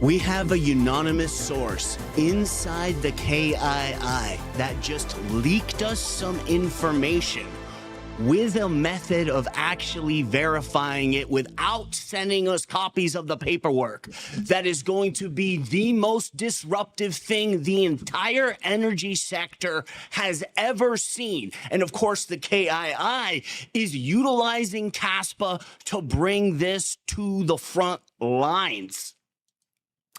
We have a unanimous source inside the KII that just leaked us some information with a method of actually verifying it without sending us copies of the paperwork. That is going to be the most disruptive thing the entire energy sector has ever seen. And of course, the KII is utilizing Caspa to bring this to the front lines.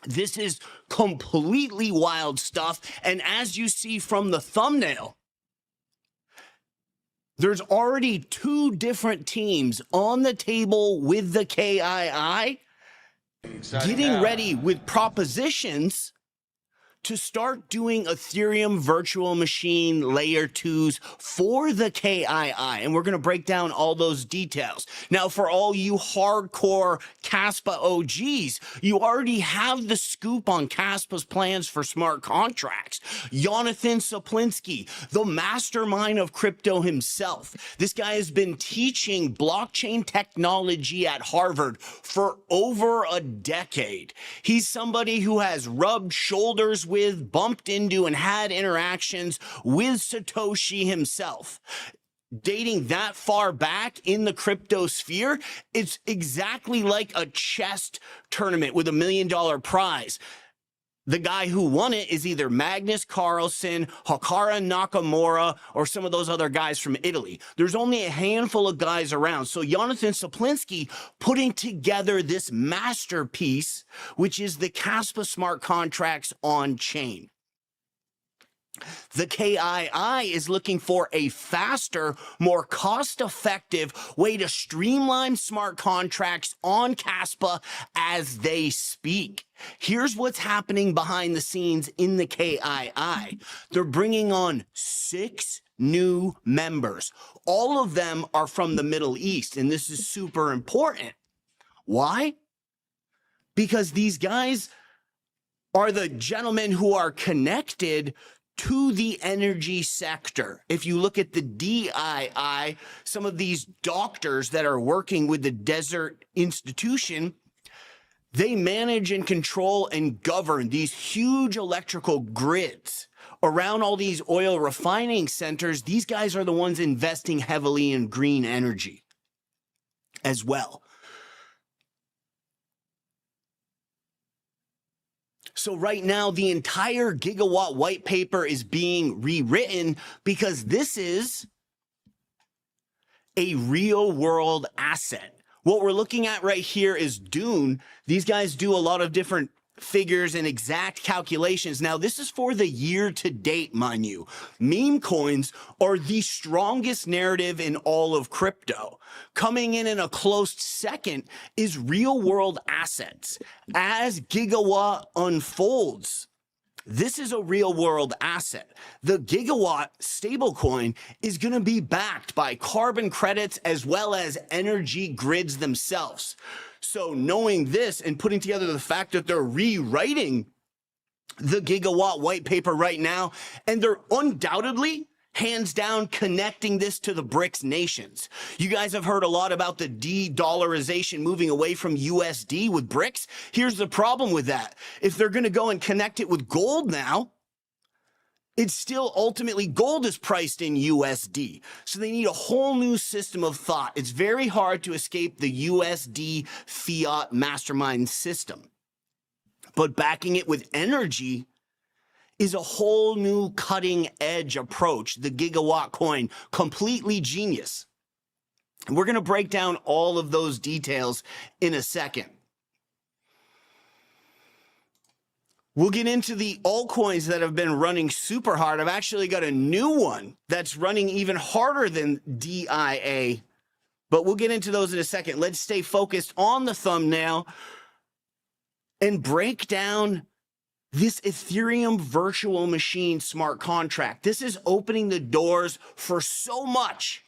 This is completely wild stuff. And as you see from the thumbnail, there's already two different teams on the table with the KII getting ready with propositions to start doing Ethereum virtual machine layer 2s for the KII. And we're going to break down all those details. Now, for all you hardcore Caspa OGs, you already have the scoop on Caspa's plans for smart contracts. Jonathan Saplinski, the mastermind of crypto himself. This guy has been teaching blockchain technology at Harvard for over a decade. He's somebody who has rubbed shoulders with, bumped into, and had interactions with Satoshi himself. Dating that far back in the crypto sphere, it's exactly like a chess tournament with $1 million prize. The guy who won it is either Magnus Carlsen, Hikaru Nakamura, or some of those other guys from Italy. There's only a handful of guys around. So Jonathan Saplinski putting together this masterpiece, which is the Kaspa smart contracts on chain. The KII is looking for a faster, more cost-effective way to streamline smart contracts on Caspa as they speak. Here's what's happening behind the scenes in the KII. They're bringing on 6 new members. All of them are from the Middle East, and this is super important. Why? Because these guys are the gentlemen who are connected to the energy sector. If you look at the DII, some of these doctors that are working with the Desert Institution, they manage and control and govern these huge electrical grids around all these oil refining centers. These guys are the ones investing heavily in green energy as well. So right now, the entire gigawatt white paper is being rewritten because this is a real world asset. What we're looking at right here is Dune. These guys do a lot of different figures and exact calculations. Now, this is for the year to date, mind you. Meme coins are the strongest narrative in all of crypto. Coming in a close second is real world assets. As Gigawatt unfolds, this is a real world asset. The Gigawatt stablecoin is going to be backed by carbon credits as well as energy grids themselves. So knowing this and putting together the fact that they're rewriting the Gigawatt white paper right now, and they're undoubtedly, hands down, connecting this to the BRICS nations. You guys have heard a lot about the de-dollarization moving away from USD with BRICS. Here's the problem with that. If they're going to go and connect it with gold now, it's still ultimately gold is priced in USD. So they need a whole new system of thought. It's very hard to escape the USD fiat mastermind system. But backing it with energy is a whole new cutting edge approach. The Gigawatt coin, completely genius. And we're going to break down all of those details in a second. We'll get into the altcoins that have been running super hard. I've actually got a new one that's running even harder than DIA, but we'll get into those in a second. Let's stay focused on the thumbnail and break down this Ethereum virtual machine smart contract. This is opening the doors for so much.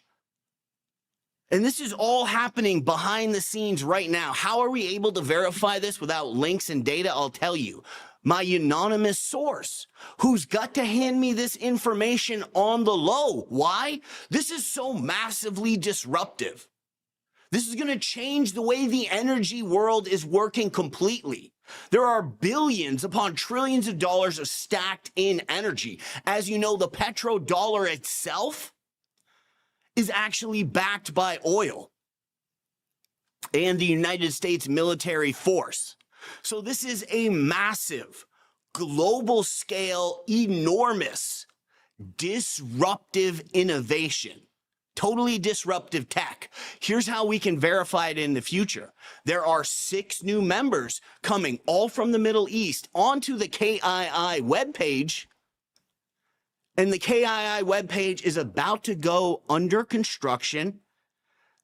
And this is all happening behind the scenes right now. How are we able to verify this without links and data? I'll tell you. My anonymous source, who's got to hand me this information on the low. Why? This is so massively disruptive. This is going to change the way the energy world is working completely. There are billions upon trillions of dollars stacked in energy. As you know, the petrodollar itself is actually backed by oil and the United States military force. So this is a massive, global scale, enormous, disruptive innovation. Totally disruptive tech. Here's how we can verify it in the future. There are 6 new members coming all from the Middle East onto the KII webpage. And the KII webpage is about to go under construction.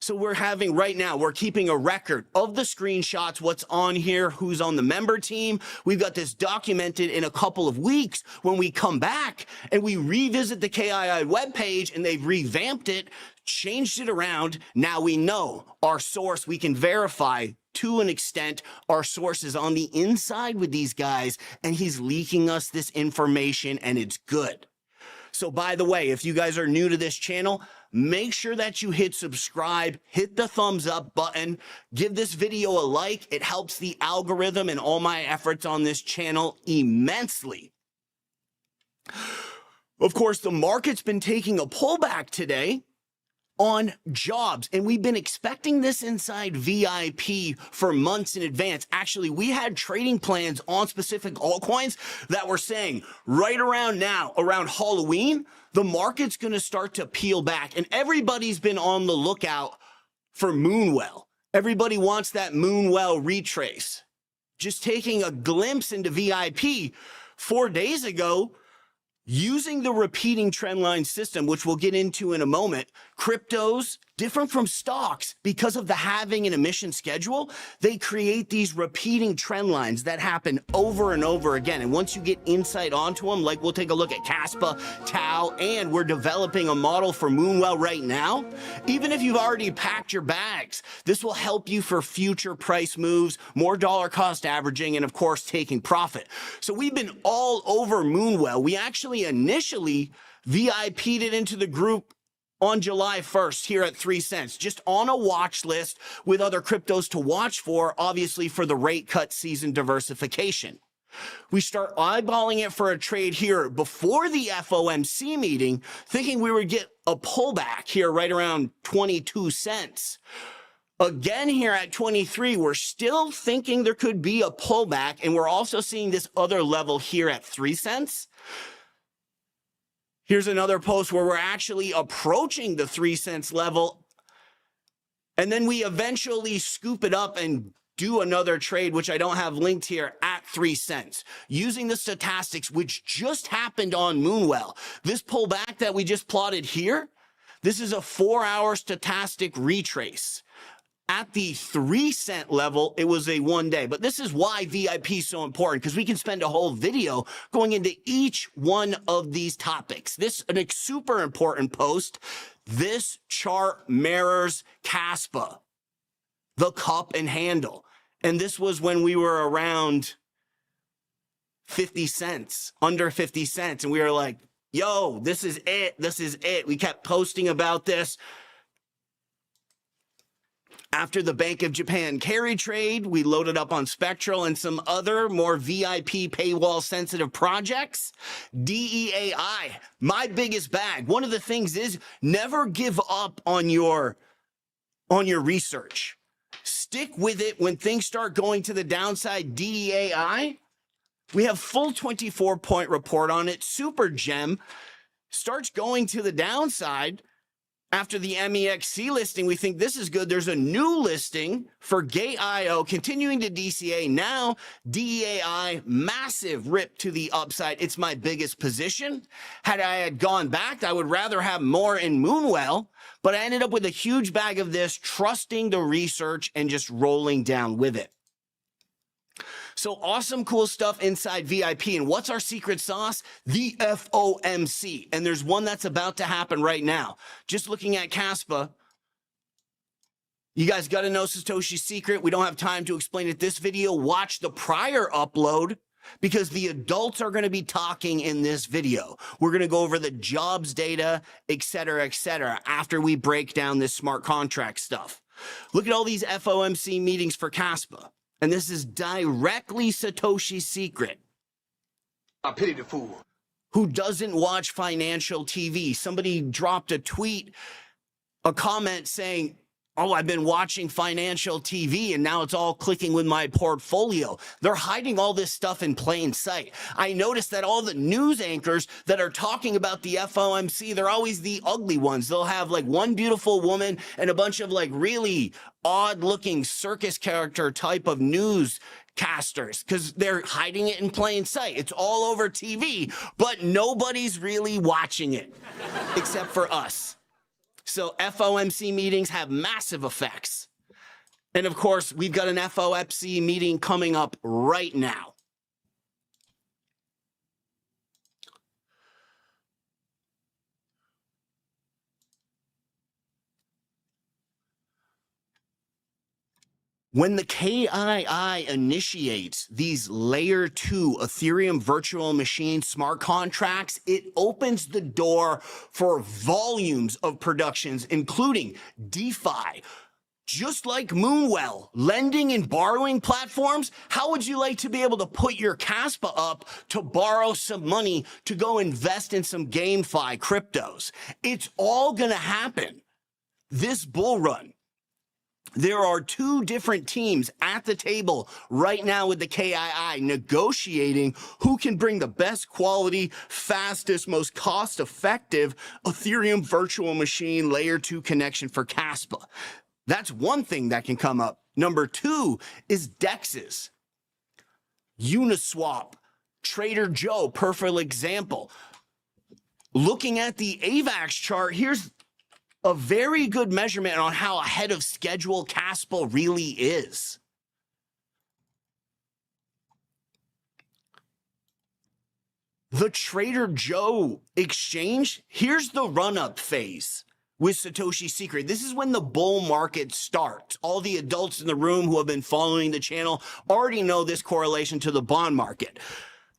So we're having right now, we're keeping a record of the screenshots, what's on here, who's on the member team. We've got this documented in a couple of weeks when we come back and we revisit the KII webpage and they've revamped it, changed it around. Now we know our source, we can verify to an extent our source is on the inside with these guys and he's leaking us this information and it's good. So by the way, if you guys are new to this channel, make sure that you hit subscribe, hit the thumbs up button, give this video a like. It helps the algorithm and all my efforts on this channel immensely. Of course, the market's been taking a pullback today on jobs, and we've been expecting this inside VIP for months in advance. Actually, we had trading plans on specific altcoins that were saying right around now, around Halloween, the market's going to start to peel back, and everybody's been on the lookout for Moonwell. Everybody wants that Moonwell retrace. Just taking a glimpse into VIP 4 days ago, using the repeating trendline system, which we'll get into in a moment, cryptos, different from stocks, because of the halving and emission schedule, they create these repeating trend lines that happen over and over again. And once you get insight onto them, like we'll take a look at Kaspa, Tau, and we're developing a model for Moonwell right now. Even if you've already packed your bags, this will help you for future price moves, more dollar cost averaging, and of course, taking profit. So we've been all over Moonwell. We actually initially VIP'd it into the group on July 1st here at 3 cents, just on a watch list with other cryptos to watch for, obviously for the rate cut season diversification. We start eyeballing it for a trade here before the FOMC meeting, thinking we would get a pullback here right around 22 cents. Again here at 23, we're still thinking there could be a pullback, and we're also seeing this other level here at 3 cents. Here's another post where we're actually approaching the 3 cents level. And then we eventually scoop it up and do another trade, which I don't have linked here, at 3 cents. Using the stochastics, which just happened on Moonwell. This pullback that we just plotted here, this is a 4-hour stochastic retrace. At the 3 cent level, it was a 1 day. But this is why VIP is so important, because we can spend a whole video going into each one of these topics. This is a super important post. This chart mirrors Caspa, the cup and handle. And this was when we were around 50 cents, under 50 cents. And we were like, yo, this is it. This is it. We kept posting about this. After the Bank of Japan carry trade, we loaded up on Spectral and some other more VIP paywall sensitive projects. DEAI, my biggest bag. One of the things is never give up on your research. Stick with it when things start going to the downside. DEAI, we have full 24-point report on it. Super gem starts going to the downside. After the MEXC listing, we think this is good. There's a new listing for Gate.io continuing to DCA. Now, DEAI, massive rip to the upside. It's my biggest position. Had I had gone back, I would rather have more in Moonwell, but I ended up with a huge bag of this, trusting the research and just rolling down with it. So awesome, cool stuff inside VIP. And what's our secret sauce? The FOMC. And there's one that's about to happen right now. Just looking at Caspa, you guys got to know Satoshi's secret. We don't have time to explain it this video. Watch the prior upload, because the adults are going to be talking in this video. We're going to go over the jobs data, et cetera, after we break down this smart contract stuff. Look at all these FOMC meetings for Caspa. And this is directly Satoshi's secret. I pity the fool. Who doesn't watch financial TV? Somebody dropped a tweet, a comment saying, oh, I've been watching financial TV and now it's all clicking with my portfolio. They're hiding all this stuff in plain sight. I noticed that all the news anchors that are talking about the FOMC, they're always the ugly ones. They'll have like one beautiful woman and a bunch of like really odd looking circus character type of newscasters because they're hiding it in plain sight. It's all over TV, but nobody's really watching it except for us. So FOMC meetings have massive effects. And of course, we've got an FOMC meeting coming up right now. When the KII initiates these layer 2 Ethereum virtual machine smart contracts, it opens the door for volumes of productions, including DeFi. Just like Moonwell, lending and borrowing platforms, how would you like to be able to put your Kaspa up to borrow some money to go invest in some GameFi cryptos? It's all going to happen this bull run. There are 2 different teams at the table right now with the KII negotiating who can bring the best quality, fastest, most cost-effective Ethereum virtual machine layer 2 connection for Caspa. That's one thing that can come up. Number 2 is DEXs. Uniswap, Trader Joe, perfect example. Looking at the AVAX chart, here's a very good measurement on how ahead of schedule Caspa really is. The Trader Joe exchange, here's the run-up phase with Satoshi's secret. This is when the bull market starts. All the adults in the room who have been following the channel already know this correlation to the bond market.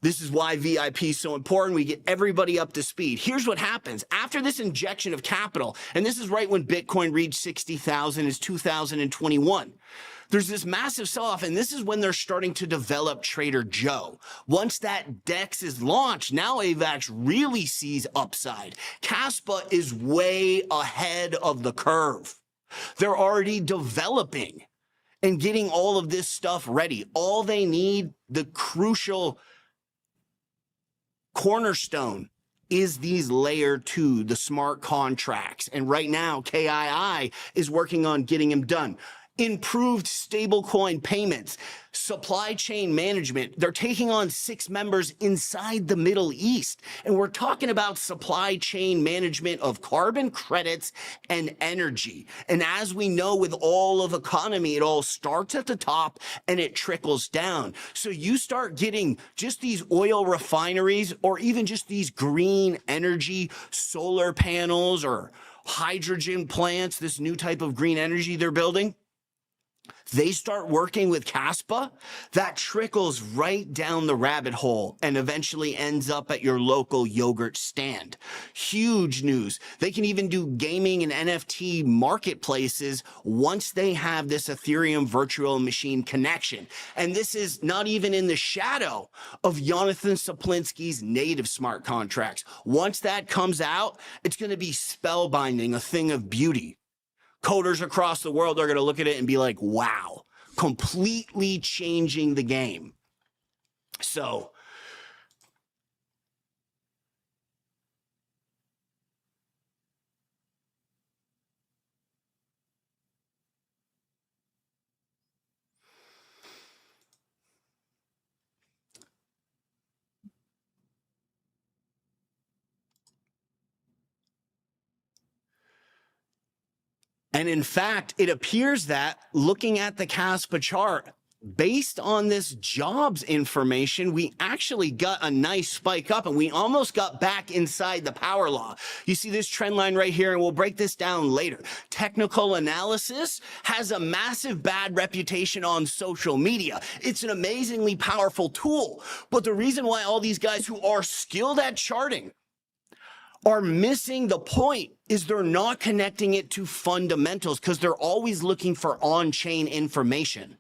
This is why VIP is so important. We get everybody up to speed. Here's what happens. After this injection of capital, and this is right when Bitcoin reached 60,000 is 2021. There's this massive sell-off, and this is when they're starting to develop Trader Joe. Once that DEX is launched, now AVAX really sees upside. Caspa is way ahead of the curve. They're already developing and getting all of this stuff ready. All they need, the crucial cornerstone, is these layer 2, the smart contracts. And right now, KII is working on getting them done. Improved stablecoin payments, supply chain management. They're taking on 6 members inside the Middle East. And we're talking about supply chain management of carbon credits and energy. And as we know with all of economy, it all starts at the top and it trickles down. So you start getting just these oil refineries or even just these green energy solar panels or hydrogen plants, this new type of green energy they're building. They start working with Caspa, that trickles right down the rabbit hole and eventually ends up at your local yogurt stand. Huge news. They can even do gaming and NFT marketplaces once they have this Ethereum virtual machine connection. And this is not even in the shadow of Jonathan Saplinski's native smart contracts. Once that comes out, it's going to be spellbinding, a thing of beauty. Coders across the world are going to look at it and be like, wow, completely changing the game. So and in fact, it appears that looking at the Kaspa chart, based on this jobs information, we actually got a nice spike up and we almost got back inside the power law. You see this trend line right here, and we'll break this down later. Technical analysis has a massive bad reputation on social media. It's an amazingly powerful tool, but the reason why all these guys who are skilled at charting are missing the point is they're not connecting it to fundamentals because they're always looking for on-chain information.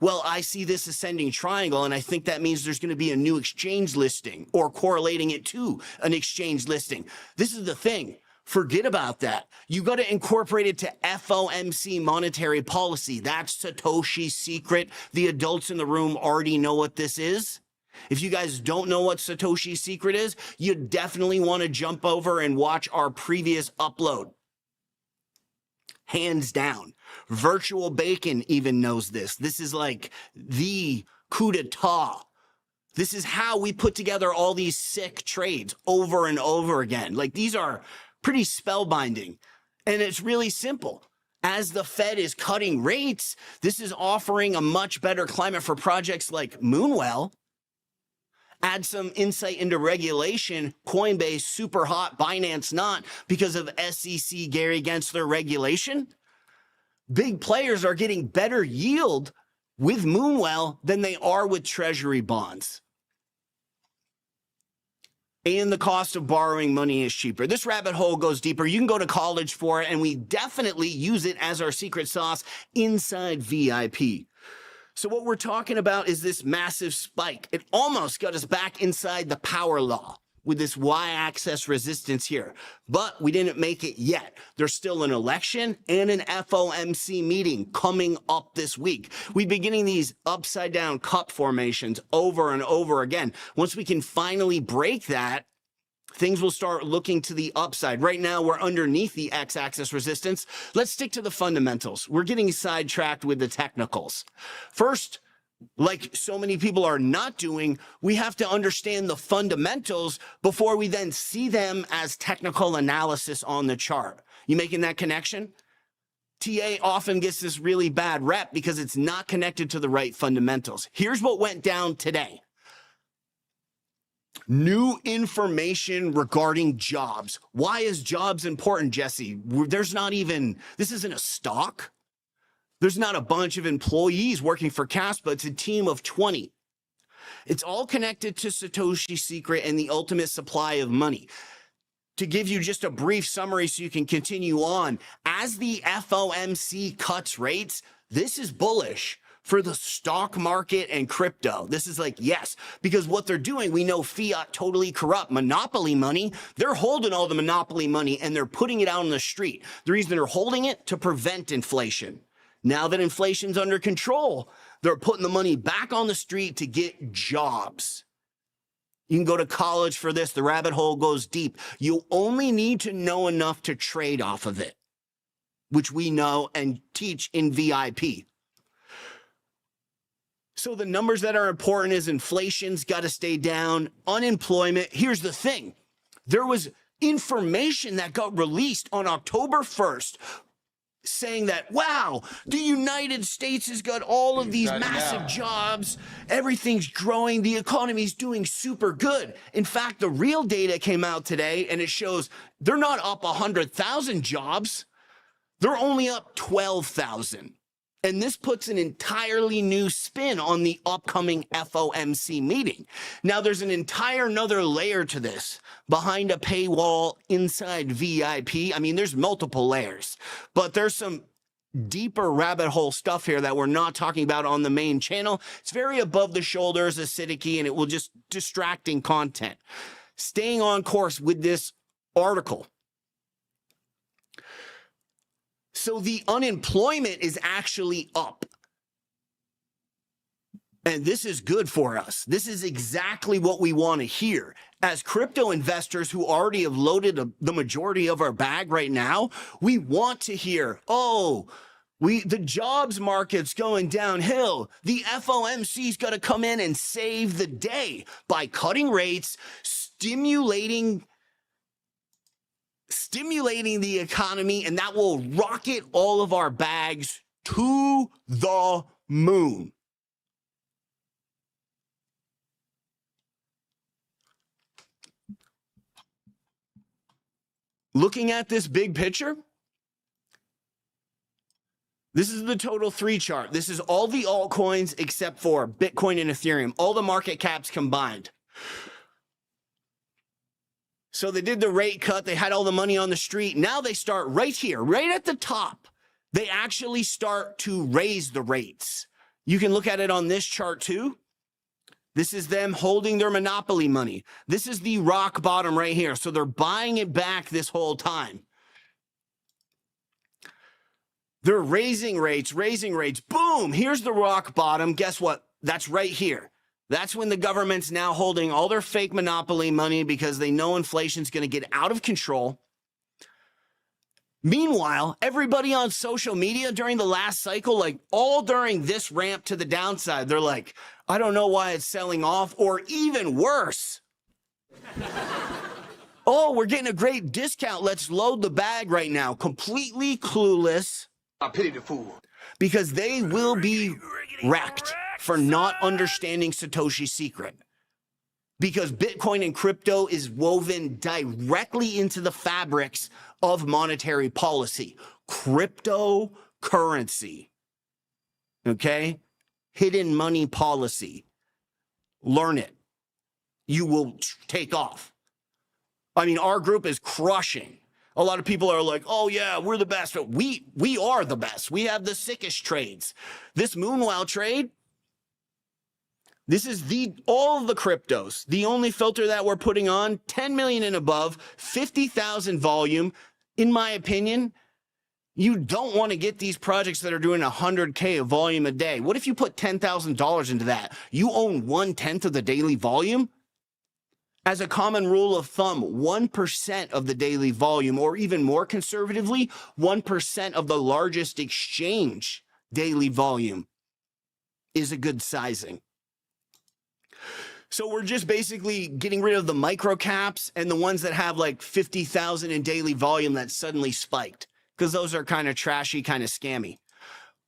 Well, I see this ascending triangle, and I think that means there's going to be a new exchange listing or correlating it to an exchange listing. This is the thing. Forget about that. You got to incorporate it to FOMC monetary policy. That's Satoshi's secret. The adults in the room already know what this is. If you guys don't know what Satoshi's secret is, you definitely want to jump over and watch our previous upload. Hands down. Virtual Bacon even knows this. This is like the coup d'etat. This is how we put together all these sick trades over and over again. Like, these are pretty spellbinding. And it's really simple. As the Fed is cutting rates, this is offering a much better climate for projects like Moonwell. Add some insight into regulation. Coinbase super hot, Binance not, because of SEC Gary Gensler regulation. Big players are getting better yield with Moonwell than they are with treasury bonds. And the cost of borrowing money is cheaper. This rabbit hole goes deeper. You can go to college for it, and we definitely use it as our secret sauce inside VIP. So what we're talking about is this massive spike. It almost got us back inside the power law with this y-axis resistance here, but we didn't make it yet. There's still an election and an FOMC meeting coming up this week. We've been getting these upside down cup formations over and over again. Once we can finally break that, things will start looking to the upside. Right now, we're underneath the x-axis resistance. Let's stick to the fundamentals. We're getting sidetracked with the technicals. First, like so many people are not doing, we have to understand the fundamentals before we then see them as technical analysis on the chart. You making that connection? TA often gets this really bad rep because it's not connected to the right fundamentals. Here's what went down today. New information regarding jobs. Why is jobs important, Jesse? This isn't a stock. There's not a bunch of employees working for Caspa. It's a team of 20. It's all connected to Satoshi's secret and the ultimate supply of money. To give you just a brief summary so you can continue on, as the FOMC cuts rates, this is bullish for the stock market and crypto. This is like, yes, because what they're doing, we know fiat totally corrupt. Monopoly money, they're holding all the monopoly money and they're putting it out on the street. The reason they're holding it, to prevent inflation. Now that inflation's under control, they're putting the money back on the street to get jobs. You can go to college for this. The rabbit hole goes deep. You only need to know enough to trade off of it, which we know and teach in VIP. So the numbers that are important is inflation's got to stay down, unemployment. Here's the thing. There was information that got released on October 1st saying that, wow, the United States has got all of these massive jobs. Everything's growing. The economy's doing super good. In fact, the real data came out today and it shows they're not up 100,000 jobs. They're only up 12,000. And this puts an entirely new spin on the upcoming FOMC meeting. Now, there's an entire another layer to this behind a paywall inside VIP. I mean, there's multiple layers, but there's some deeper rabbit hole stuff here that we're not talking about on the main channel. It's very above the shoulders, acidic-y, and it will just distracting content. Staying on course with this article. So the unemployment is actually up. And this is good for us. This is exactly what we want to hear. As crypto investors who already have loaded the majority of our bag right now, we want to hear, oh, the jobs market's going downhill. The FOMC's got to come in and save the day by cutting rates, stimulating the economy, and that will rocket all of our bags to the moon. Looking at this big picture, this is the total 3 chart. This is all the altcoins except for Bitcoin and Ethereum, all the market caps combined. So they did the rate cut. They had all the money on the street. Now they start right here, right at the top. They actually start to raise the rates. You can look at it on this chart too. This is them holding their monopoly money. This is the rock bottom right here. So they're buying it back this whole time. They're raising rates. Boom, here's the rock bottom. Guess what? That's right here. That's when the government's now holding all their fake monopoly money because they know inflation's going to get out of control. Meanwhile, everybody on social media during the last cycle, like all during this ramp to the downside, they're like, I don't know why it's selling off, or even worse. Oh, we're getting a great discount. Let's load the bag right now. Completely clueless. I pity the fool. Because they will be wrecked for not understanding Satoshi's secret. Because Bitcoin and crypto is woven directly into the fabrics of monetary policy. Cryptocurrency. Okay? Hidden money policy. Learn it. You will take off. I mean, our group is crushing. A lot of people are like, oh yeah, we're the best. But we are the best. We have the sickest trades. This Moonwell trade, this is all of the cryptos. The only filter that we're putting on, 10 million and above, 50,000 volume. In my opinion, you don't want to get these projects that are doing 100K of volume a day. What if you put $10,000 into that? You own 1/10 of the daily volume? As a common rule of thumb, 1% of the daily volume, or even more conservatively, 1% of the largest exchange daily volume is a good sizing. So we're just basically getting rid of the micro caps and the ones that have like 50,000 in daily volume that suddenly spiked, because those are kind of trashy, kind of scammy.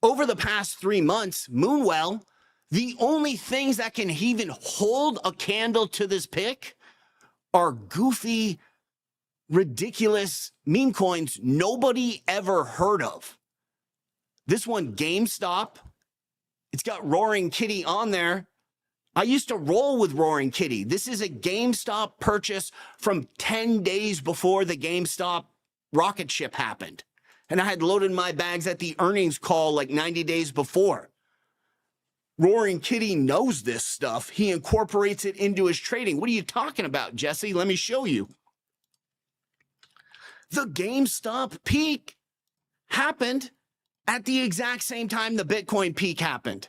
Over the past 3 months, Moonwell, the only things that can even hold a candle to this pick are goofy, ridiculous meme coins nobody ever heard of. This one, Gamestop, it's got Roaring Kitty on there. I used to roll with Roaring Kitty. This is a Gamestop purchase from 10 days before the Gamestop rocket ship happened. And I had loaded my bags at the earnings call like 90 days before. Roaring Kitty knows this stuff. He incorporates it into his trading. What are you talking about, Jesse? Let me show you. The GameStop peak happened at the exact same time the Bitcoin peak happened.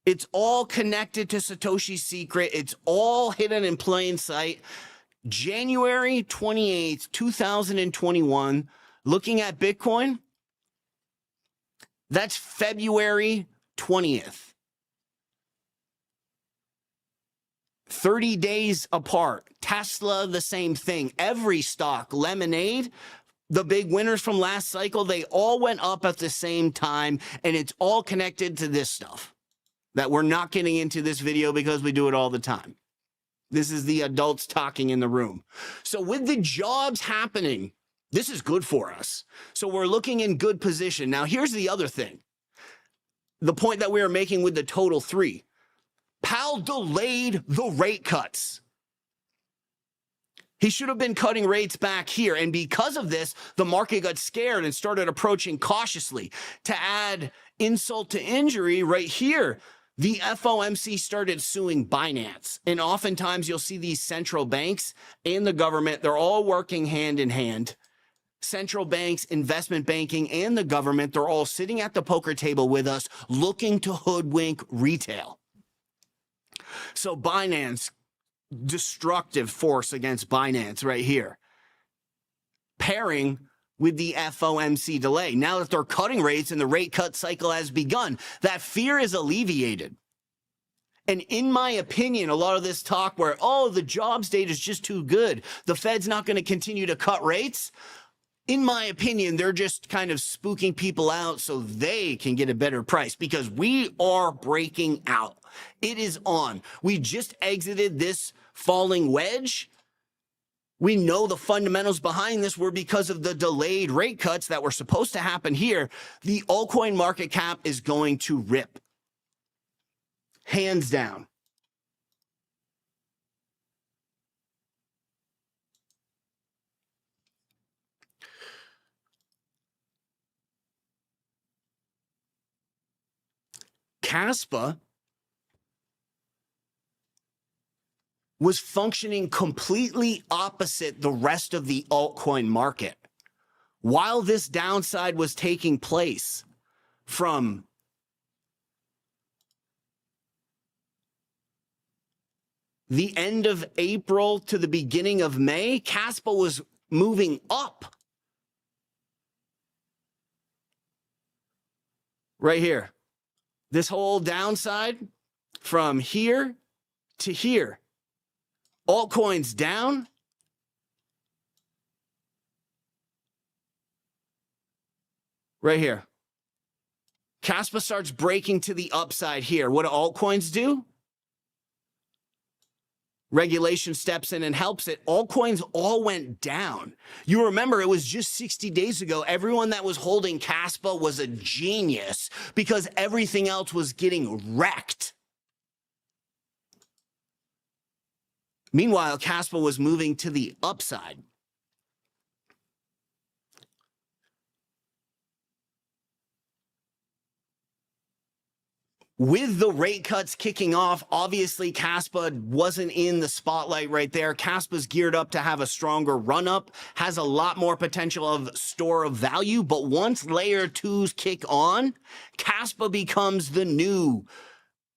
It's all connected to Satoshi's secret. It's all hidden in plain sight. January 28th, 2021, looking at Bitcoin, that's February 20th. 30 days apart. Tesla, the same thing. Every stock, Lemonade, the big winners from last cycle, they all went up at the same time, and it's all connected to this stuff that we're not getting into this video because we do it all the time. This is the adults talking in the room. So with the jobs happening, this is good for us. So we're looking in good position. Now, here's the other thing. The point that we were making with the total 3. Powell delayed the rate cuts. He should have been cutting rates back here. And because of this, the market got scared and started approaching cautiously. To add insult to injury right here, the FOMC started suing Binance. And oftentimes you'll see these central banks and the government, they're all working hand in hand. Central banks, investment banking, and the government, they're all sitting at the poker table with us looking to hoodwink retail. So Binance, destructive force against Binance right here. Pairing with the FOMC delay. Now that they're cutting rates and the rate cut cycle has begun, that fear is alleviated. And in my opinion, a lot of this talk where, oh, the jobs data is just too good, the Fed's not going to continue to cut rates, in my opinion, they're just kind of spooking people out so they can get a better price, because we are breaking out. It is on. We just exited this falling wedge. We know the fundamentals behind this were because of the delayed rate cuts that were supposed to happen here. The altcoin market cap is going to rip. Hands down. Caspa was functioning completely opposite the rest of the altcoin market. While this downside was taking place from the end of April to the beginning of May, Caspa was moving up. Right here. This whole downside from here to here. Altcoins down. Right here. Caspa starts breaking to the upside here. What do altcoins do? Regulation steps in and helps it. Altcoins all went down. You remember it was just 60 days ago. Everyone that was holding Caspa was a genius because everything else was getting wrecked. Meanwhile, Caspa was moving to the upside. With the rate cuts kicking off, obviously Caspa wasn't in the spotlight right there. Caspa's geared up to have a stronger run up, has a lot more potential of store of value, but once layer twos kick on, Caspa becomes the new,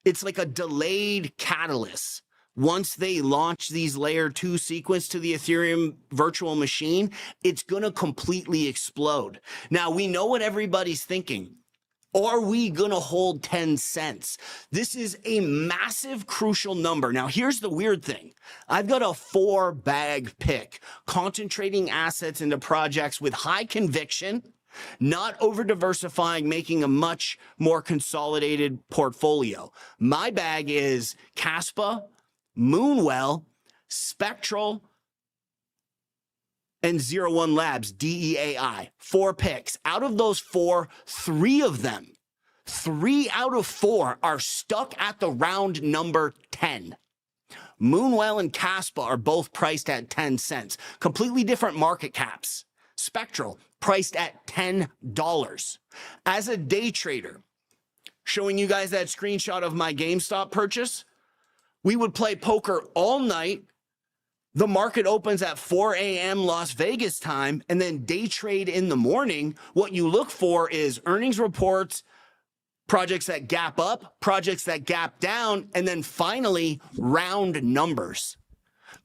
it's like a delayed catalyst. Once they launch these layer 2 sequence to the Ethereum virtual machine, it's going to completely explode. Now, we know what everybody's thinking. Are we going to hold 10 cents? This is a massive, crucial number. Now, here's the weird thing. I've got a 4-bag pick, concentrating assets into projects with high conviction, not over-diversifying, making a much more consolidated portfolio. My bag is Caspa, Moonwell, Spectral, and 01 Labs, DEAI. 4 picks. Out of those 4, 3 of them, 3 out of 4 are stuck at the round number 10. Moonwell and Caspa are both priced at 10 cents. Completely different market caps. Spectral, priced at $10. As a day trader, showing you guys that screenshot of my GameStop purchase, we would play poker all night. The market opens at 4 a.m. Las Vegas time, and then day trade in the morning. What you look for is earnings reports, projects that gap up, projects that gap down, and then finally round numbers.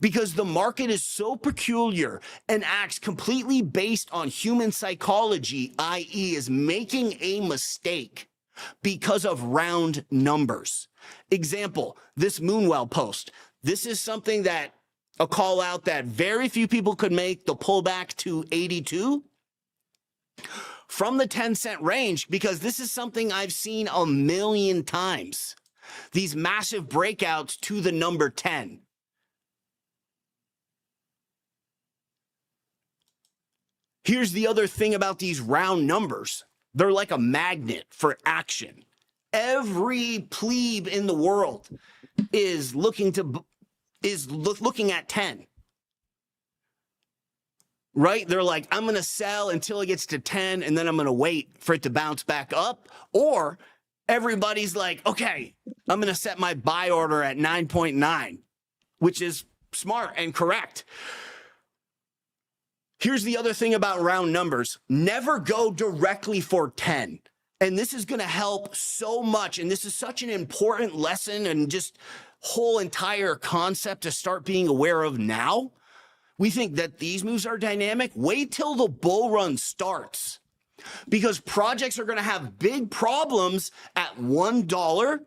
Because the market is so peculiar and acts completely based on human psychology, i.e. is making a mistake because of round numbers. Example, this Moonwell post. This is something that a call out that very few people could make, the pullback to 82 from the 10-cent range, because this is something I've seen a million times. These massive breakouts to the number 10. Here's the other thing about these round numbers. They're like a magnet for action. Every plebe in the world is looking at 10, right? They're like, I'm going to sell until it gets to 10, and then I'm going to wait for it to bounce back up. Or everybody's like, okay, I'm going to set my buy order at 9.9, which is smart and correct. Here's the other thing about round numbers. Never go directly for 10. And this is going to help so much. And this is such an important lesson and just whole entire concept to start being aware of now. We think that these moves are dynamic. Wait till the bull run starts, because projects are going to have big problems at $1,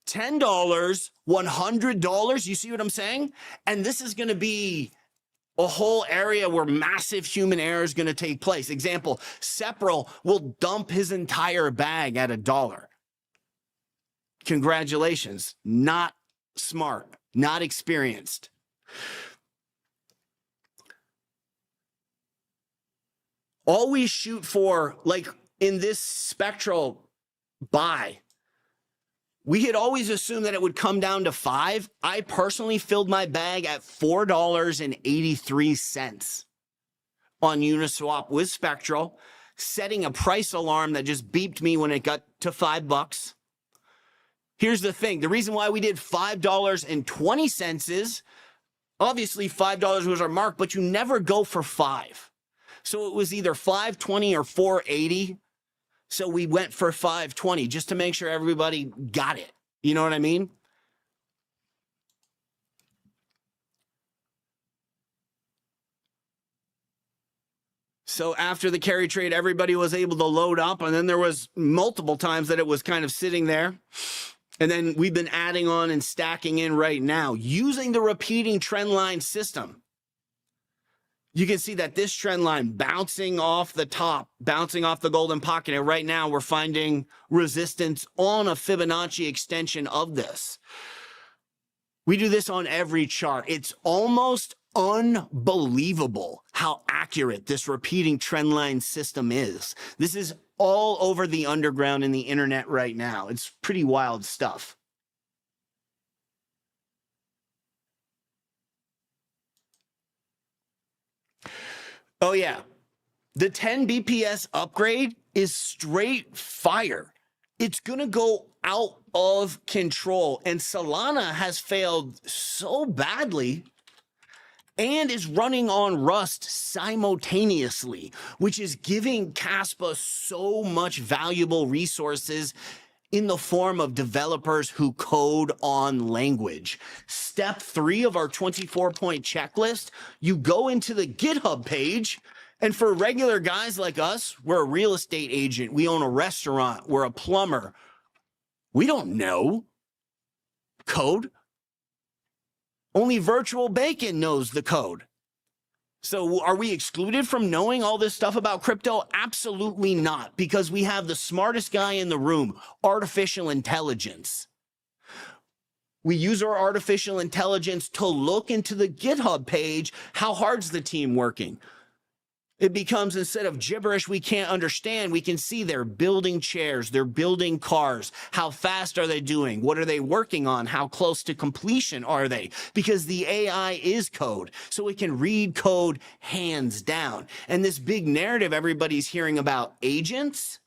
$10, $100. You see what I'm saying? And this is going to be a whole area where massive human error is going to take place. Example, Spectral will dump his entire bag at $1. Congratulations. Not smart, not experienced. Always shoot for, like in this Spectral buy, we had always assumed that it would come down to 5. I personally filled my bag at $4.83 on Uniswap with Spectral, setting a price alarm that just beeped me when it got to $5. Here's the thing. The reason why we did $5.20 is obviously $5 was our mark, but you never go for 5. So it was either 520 or 480. So we went for 520 just to make sure everybody got it. You know what I mean? So after the carry trade, everybody was able to load up, and then there was multiple times that it was kind of sitting there. And then we've been adding on and stacking in right now using the repeating trend line system. You can see that this trend line bouncing off the top, bouncing off the golden pocket. And right now we're finding resistance on a Fibonacci extension of this. We do this on every chart. It's almost unbelievable how accurate this repeating trend line system is. This is all over the underground in the internet right now. It's pretty wild stuff. Oh yeah, the 10 BPS upgrade is straight fire. It's gonna go out of control, and Solana has failed so badly and is running on Rust simultaneously, which is giving Caspa so much valuable resources in the form of developers who code on language. Step 3 of our 24-point checklist, you go into the GitHub page, and for regular guys like us, we're a real estate agent, we own a restaurant, we're a plumber. We don't know code. Only Virtual Bacon knows the code. So are we excluded from knowing all this stuff about crypto? Absolutely not, because we have the smartest guy in the room, artificial intelligence. We use our artificial intelligence to look into the GitHub page. How hard's the team working? It becomes, instead of gibberish we can't understand, we can see they're building chairs, they're building cars. How fast are they doing? What are they working on? How close to completion are they? Because the AI is code, so it can read code hands down. And this big narrative everybody's hearing about agents,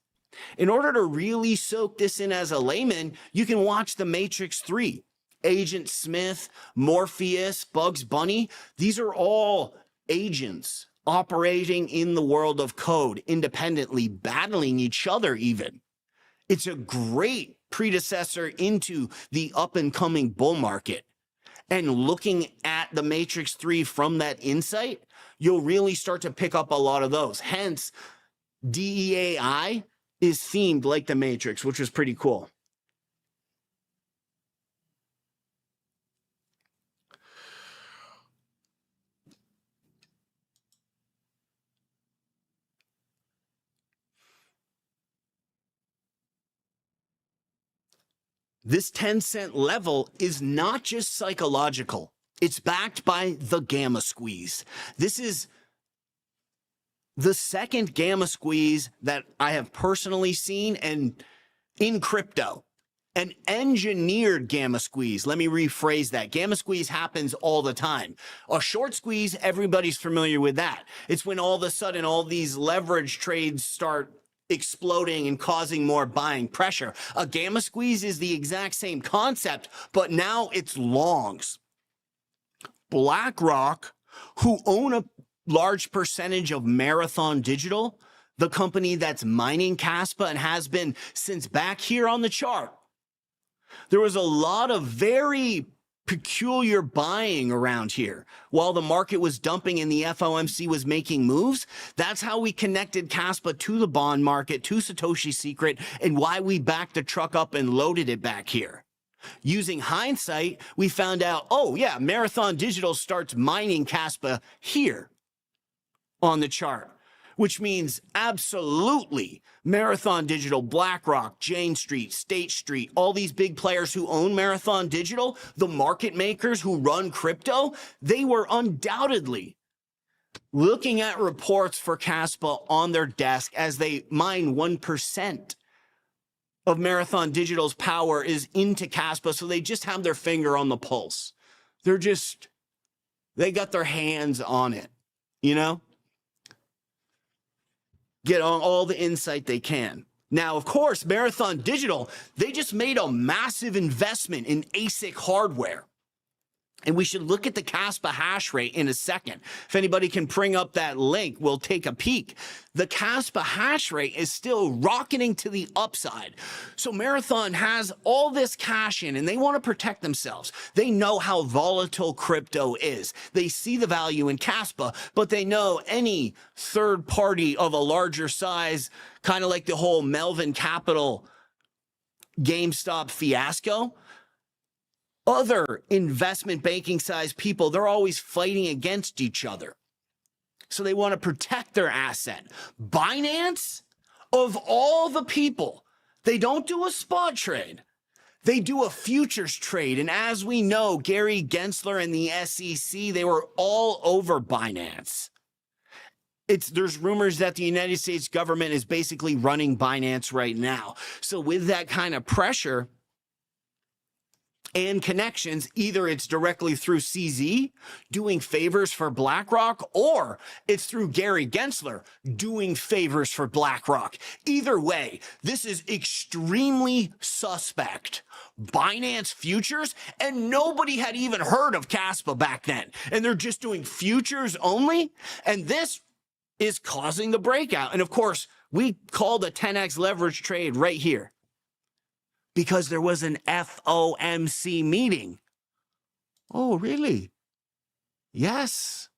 in order to really soak this in as a layman, you can watch The Matrix 3. Agent Smith, Morpheus, Bugs Bunny, these are all agents operating in the world of code independently, battling each other even. It's a great predecessor into the up and coming bull market. And looking at the Matrix 3 from that insight, you'll really start to pick up a lot of those. Hence, DEAI is themed like the Matrix, which was pretty cool. This 10-cent level is not just psychological. It's backed by the gamma squeeze. This is the second gamma squeeze that I have personally seen and in crypto. An engineered gamma squeeze. Let me rephrase that. Gamma squeeze happens all the time. A short squeeze, everybody's familiar with that. It's when all of a sudden all these leverage trades start exploding and causing more buying pressure. A gamma squeeze is the exact same concept, but now it's longs. BlackRock, who own a large percentage of Marathon Digital, the company that's mining Caspa and has been since back here on the chart, there was a lot of very peculiar buying around here while the market was dumping and the FOMC was making moves. That's how we connected Caspa to the bond market, to Satoshi's secret, and why we backed the truck up and loaded it back here. Using hindsight, we found out, oh yeah, Marathon Digital starts mining Caspa here on the chart, which means absolutely Marathon Digital, BlackRock, Jane Street, State Street, all these big players who own Marathon Digital, the market makers who run crypto, they were undoubtedly looking at reports for Caspa on their desk as they mine 1% of Marathon Digital's power is into Caspa, so they just have their finger on the pulse. They got their hands on it, you know? Get on all the insight they can. Now, of course, Marathon Digital, they just made a massive investment in ASIC hardware. And we should look at the Kaspa hash rate in a second. If anybody can bring up that link, we'll take a peek. The Kaspa hash rate is still rocketing to the upside. So Marathon has all this cash in and they want to protect themselves. They know how volatile crypto is. They see the value in Kaspa, but they know any third party of a larger size, kind of like the whole Melvin Capital Gamestop fiasco, other investment banking size people, they're always fighting against each other. So they want to protect their asset. Binance, of all the people, they don't do a spot trade. They do a futures trade. And as we know, Gary Gensler and the SEC, they were all over Binance. There's rumors that the United States government is basically running Binance right now. So with that kind of pressure and connections, either it's directly through CZ doing favors for BlackRock, or it's through Gary Gensler doing favors for BlackRock. Either way, this is extremely suspect. Binance futures, and nobody had even heard of Caspa back then. And they're just doing futures only. And this is causing the breakout. And of course, we called a 10x leverage trade right here, because there was an FOMC meeting. Oh, really? Yes.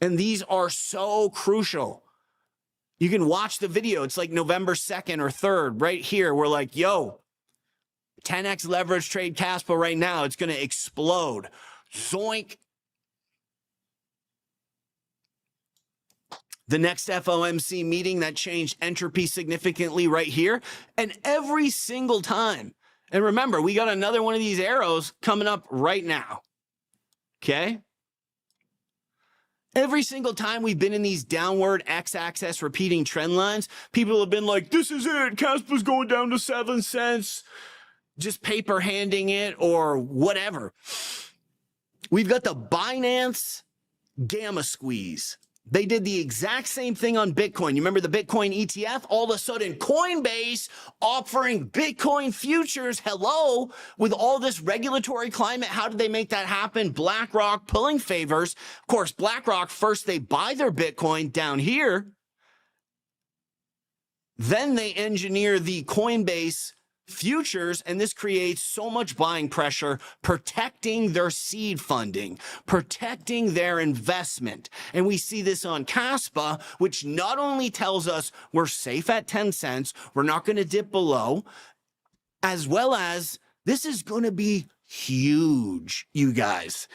And these are so crucial. You can watch the video. It's like November 2nd or 3rd right here. We're like, yo, 10x leverage trade Caspa right now. It's going to explode. Zoink. The next FOMC meeting that changed entropy significantly right here. And every single time, and remember, we got another one of these arrows coming up right now. Okay? Every single time we've been in these downward x-axis repeating trend lines, people have been like, this is it. Caspa's going down to 7 cents. Just paper handing it or whatever. We've got the Binance gamma squeeze. They did the exact same thing on Bitcoin. You remember the Bitcoin ETF? All of a sudden, Coinbase offering Bitcoin futures. Hello, with all this regulatory climate, how did they make that happen? BlackRock pulling favors. Of course, BlackRock, first they buy their Bitcoin down here. Then they engineer the Coinbase futures, and this creates so much buying pressure, protecting their seed funding, protecting their investment. And we see this on Caspa, which not only tells us we're safe at 10 cents, we're not going to dip below, as well as this is going to be huge, you guys.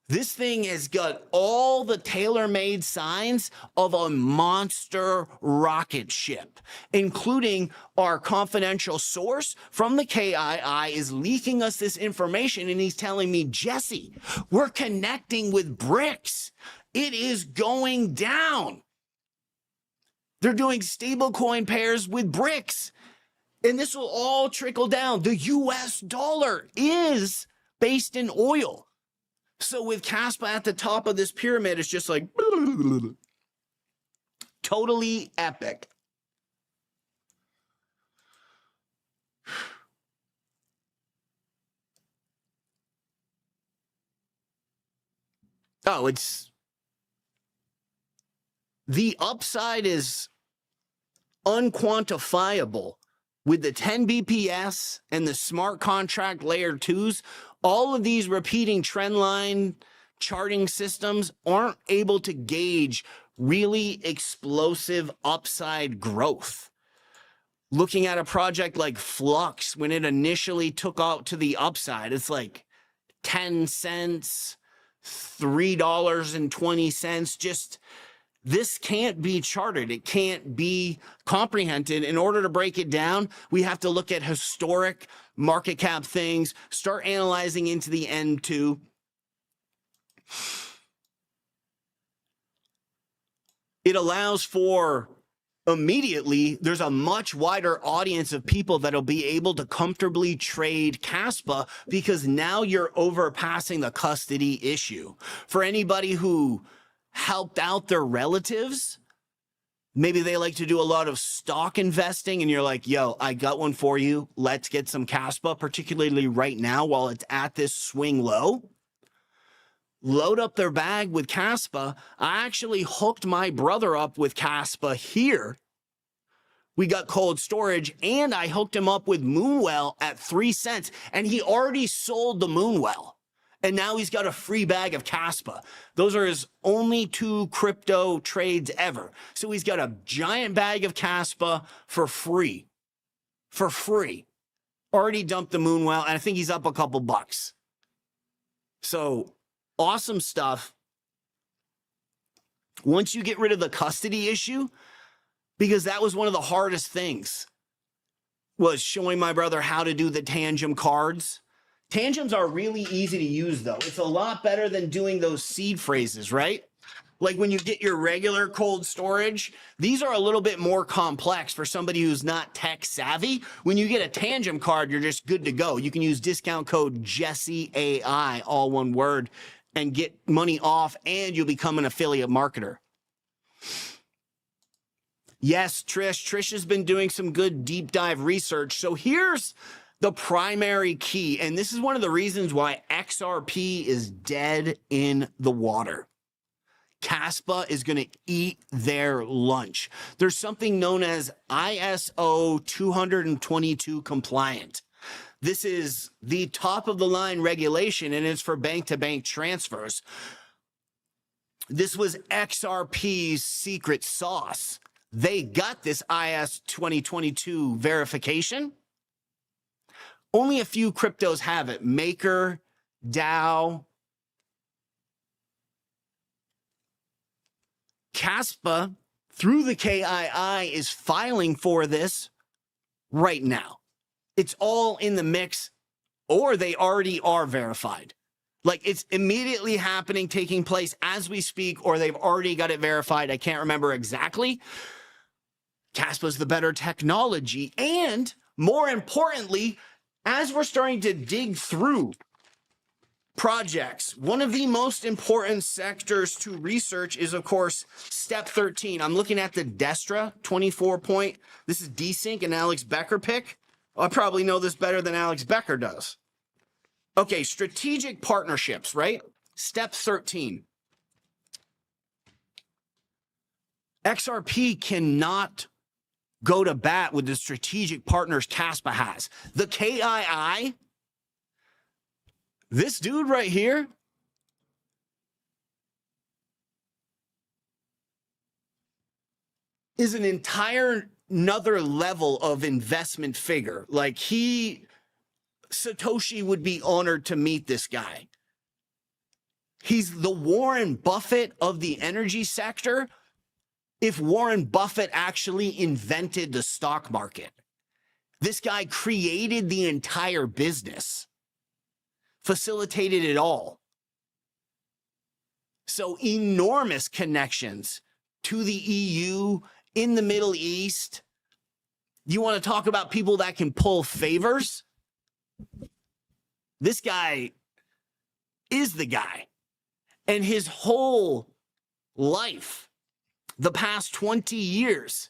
This thing has got all the tailor-made signs of a monster rocket ship, including our confidential source from the KII is leaking us this information, and he's telling me, Jesse, we're connecting with BRICS. It is going down. They're doing stablecoin pairs with BRICS, and this will all trickle down. The US dollar is based in oil. So with Caspa at the top of this pyramid, it's just like totally epic. Oh, the upside is unquantifiable with the 10 BPS and the smart contract layer 2s. All of these repeating trend line charting systems aren't able to gauge really explosive upside growth. Looking at a project like Flux, when it initially took out to the upside, it's like 10 cents, $3.20. Just this can't be charted. It can't be comprehended. In order to break it down, we have to look at historic market cap things, start analyzing into the N2. It allows for immediately, there's a much wider audience of people that'll be able to comfortably trade Caspa, because now you're overpassing the custody issue. For anybody who helped out their relatives Maybe they like to do a lot of stock investing and you're like, yo, I got one for you. Let's get some Caspa, particularly right now while it's at this swing low. Load up their bag with Caspa. I actually hooked my brother up with Caspa here. We got cold storage and I hooked him up with Moonwell at 3 cents and he already sold the Moonwell. And now he's got a free bag of Caspa. Those are his only 2 crypto trades ever. So he's got a giant bag of Caspa for free. For free. Already dumped the Moonwell, and I think he's up a couple bucks. So awesome stuff. Once you get rid of the custody issue, because that was one of the hardest things, was showing my brother how to do the Tangem cards. Tangems are really easy to use, though. It's a lot better than doing those seed phrases, right? Like when you get your regular cold storage, these are a little bit more complex for somebody who's not tech savvy. When you get a Tangem card, you're just good to go. You can use discount code JesseAI, all one word, and get money off, and you'll become an affiliate marketer. Yes, Trish has been doing some good deep dive research. So here's the primary key, and this is one of the reasons why XRP is dead in the water. Caspa is going to eat their lunch. There's something known as ISO 222 compliant. This is the top of the line regulation, and it's for bank-to-bank transfers. This was XRP's secret sauce. They got this IS 2022 verification. Only a few cryptos have it. Maker, DAO. Caspa, through the KII, is filing for this right now. It's all in the mix, or they already are verified. Like, it's immediately happening, taking place as we speak, or they've already got it verified. I can't remember exactly. Caspa's the better technology. And more importantly, as we're starting to dig through projects, one of the most important sectors to research is, of course, step 13. I'm looking at the Destra 24 point. This is Desync and Alex Becker pick. I probably know this better than Alex Becker does. Okay, strategic partnerships, right? Step 13. XRP cannot go to bat with the strategic partners Caspa has. The KII, this dude right here, is an entire another level of investment figure. Like Satoshi would be honored to meet this guy. He's the Warren Buffett of the energy sector. If Warren Buffett actually invented the stock market, this guy created the entire business, facilitated it all. So enormous connections to the EU, in the Middle East. You want to talk about people that can pull favors? This guy is the guy. And his whole life, the past 20 years,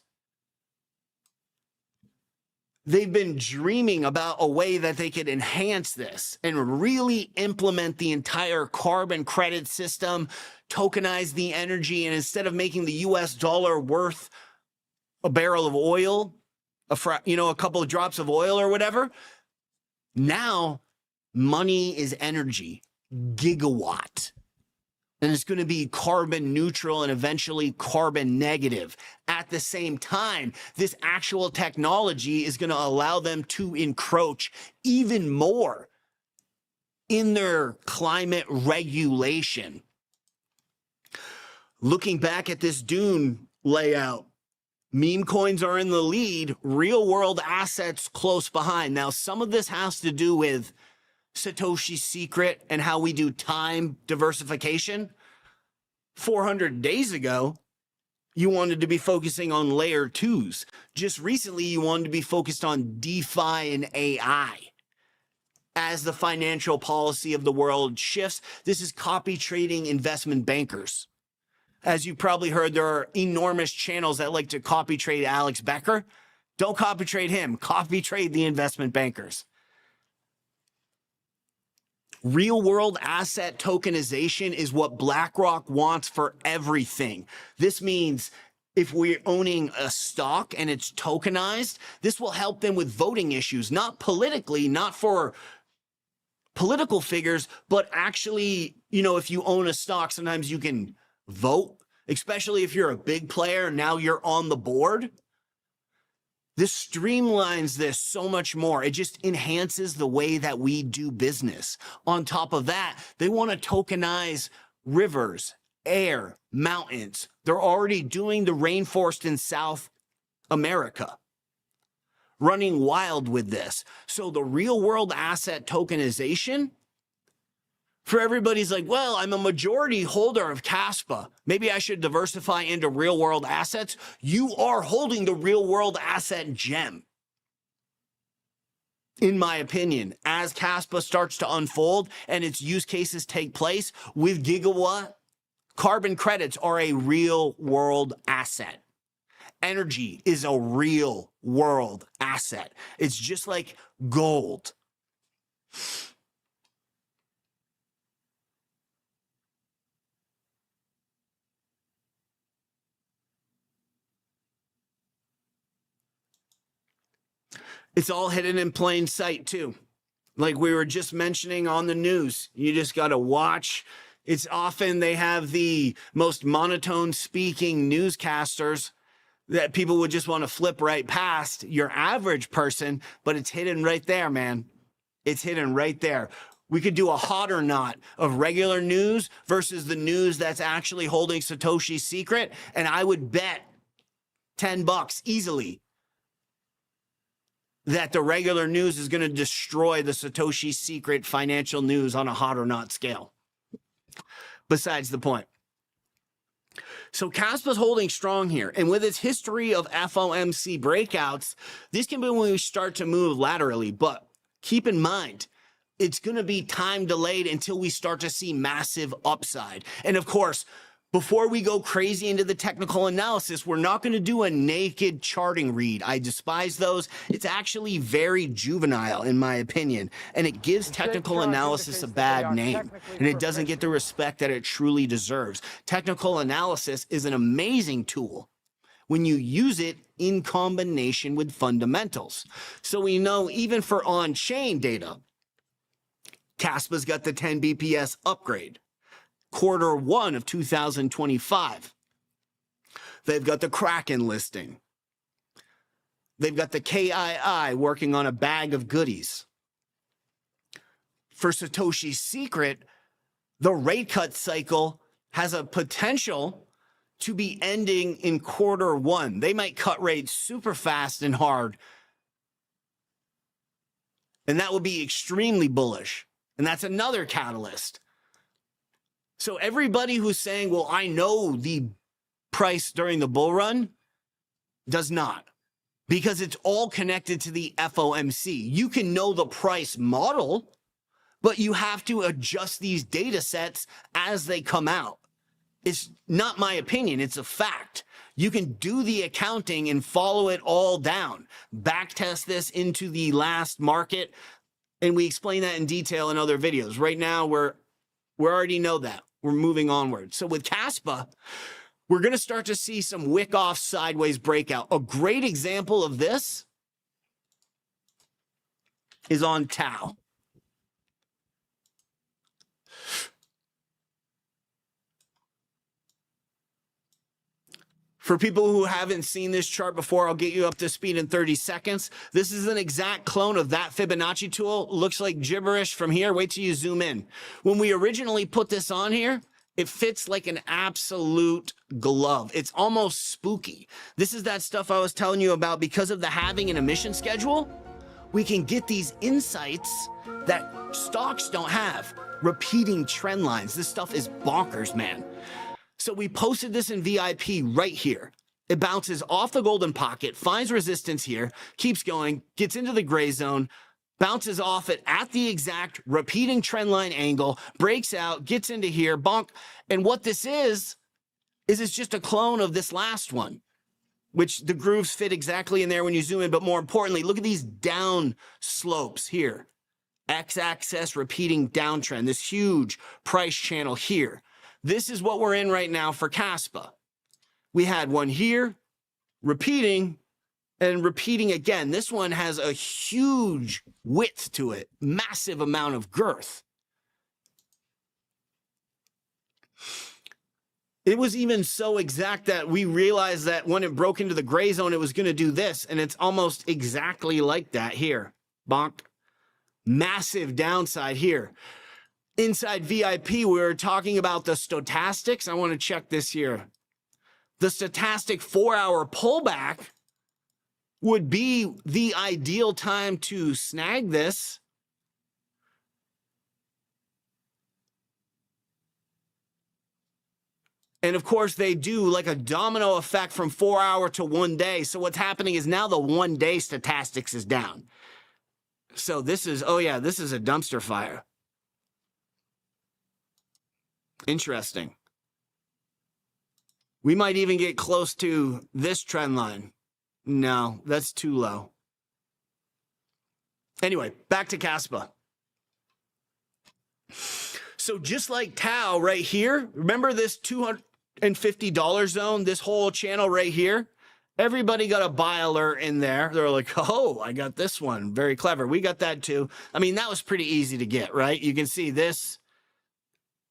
they've been dreaming about a way that they could enhance this and really implement the entire carbon credit system, tokenize the energy, and instead of making the US dollar worth a barrel of oil, a couple of drops of oil or whatever, now money is energy, gigawatt. And it's going to be carbon neutral and eventually carbon negative. At the same time, this actual technology is going to allow them to encroach even more in their climate regulation. Looking back at this Dune layout, meme coins are in the lead, real world assets close behind. Now, some of this has to do with Satoshi's secret and how we do time diversification. 400 days ago, you wanted to be focusing on layer 2s. Just recently, you wanted to be focused on DeFi and AI. As the financial policy of the world shifts, this is copy trading investment bankers. As you probably heard, there are enormous channels that like to copy trade Alex Becker. Don't copy trade him. Copy trade the investment bankers. Real world asset tokenization is what BlackRock wants for everything. This means if we're owning a stock and it's tokenized, this will help them with voting issues, not politically, not for political figures, but actually, you know, if you own a stock, sometimes you can vote, especially if you're a big player and now you're on the board. This streamlines this so much more. It just enhances the way that we do business. On top of that, they want to tokenize rivers, air, mountains. They're already doing the rainforest in South America, running wild with this. So the real world asset tokenization, for everybody's like, well, I'm a majority holder of Caspa. Maybe I should diversify into real world assets. You are holding the real world asset gem. In my opinion, as Caspa starts to unfold and its use cases take place with gigawatt, carbon credits are a real world asset. Energy is a real world asset. It's just like gold. It's all hidden in plain sight too. Like we were just mentioning on the news, you just got to watch. It's often they have the most monotone speaking newscasters that people would just want to flip right past your average person, but it's hidden right there, man. It's hidden right there. We could do a hot or not of regular news versus the news that's actually holding Satoshi's secret. And I would bet $10 easily that the regular news is going to destroy the Satoshi secret financial news on a hot or not scale. Besides the point. So Kaspa's holding strong here. And with its history of FOMC breakouts, this can be when we start to move laterally. But keep in mind, it's going to be time delayed until we start to see massive upside. And of course, before we go crazy into the technical analysis, we're not going to do a naked charting read. I despise those. It's actually very juvenile, in my opinion, and it gives technical analysis a bad name, and it doesn't get the respect that it truly deserves. Technical analysis is an amazing tool when you use it in combination with fundamentals. So we know even for on-chain data, Kaspa's got the 10 BPS upgrade. Q1 of 2025. They've got the Kraken listing. They've got the KII working on a bag of goodies. For Satoshi's secret, the rate cut cycle has a potential to be ending in Q1. They might cut rates super fast and hard. And that would be extremely bullish. And that's another catalyst. So everybody who's saying, well, I know the price during the bull run, does not, because it's all connected to the FOMC. You can know the price model, but you have to adjust these data sets as they come out. It's not my opinion. It's a fact. You can do the accounting and follow it all down. Backtest this into the last market. And we explain that in detail in other videos. Right now, we already know that. We're moving onward. So with Caspa, we're going to start to see some Wyckoff sideways breakout. A great example of this is on Tau. For people who haven't seen this chart before, I'll get you up to speed in 30 seconds. This is an exact clone of that Fibonacci tool. Looks like gibberish from here. Wait till you zoom in. When we originally put this on here, it fits like an absolute glove. It's almost spooky. This is that stuff I was telling you about. Because of the halving and emission schedule, we can get these insights that stocks don't have. Repeating trend lines. This stuff is bonkers, man. So we posted this in VIP right here. It bounces off the golden pocket, finds resistance here, keeps going, gets into the gray zone, bounces off it at the exact repeating trend line angle, breaks out, gets into here, bonk. And what this is is it's just a clone of this last one, which the grooves fit exactly in there when you zoom in. But more importantly, look at these down slopes here. X-axis repeating downtrend, this huge price channel here. This is what we're in right now for Caspa. We had one here, repeating and repeating again. This one has a huge width to it, massive amount of girth. It was even so exact that we realized that when it broke into the gray zone, it was going to do this. And it's almost exactly like that here. Bonk. Massive downside here. Inside VIP, we were talking about the stochastics. I want to check this here. The stochastic 4-hour pullback would be the ideal time to snag this. And of course, they do like a domino effect from 4-hour to 1 day. So what's happening is now the 1 day stochastics is down. So this is, oh yeah, this is a dumpster fire. Interesting. We might even get close to this trend line. No, that's too low. Anyway, back to Caspa. So just like Tau right here, remember this $250 zone, this whole channel right here? Everybody got a buy alert in there. They're like, oh, I got this one. Very clever. We got that too. I mean, that was pretty easy to get, right? You can see this.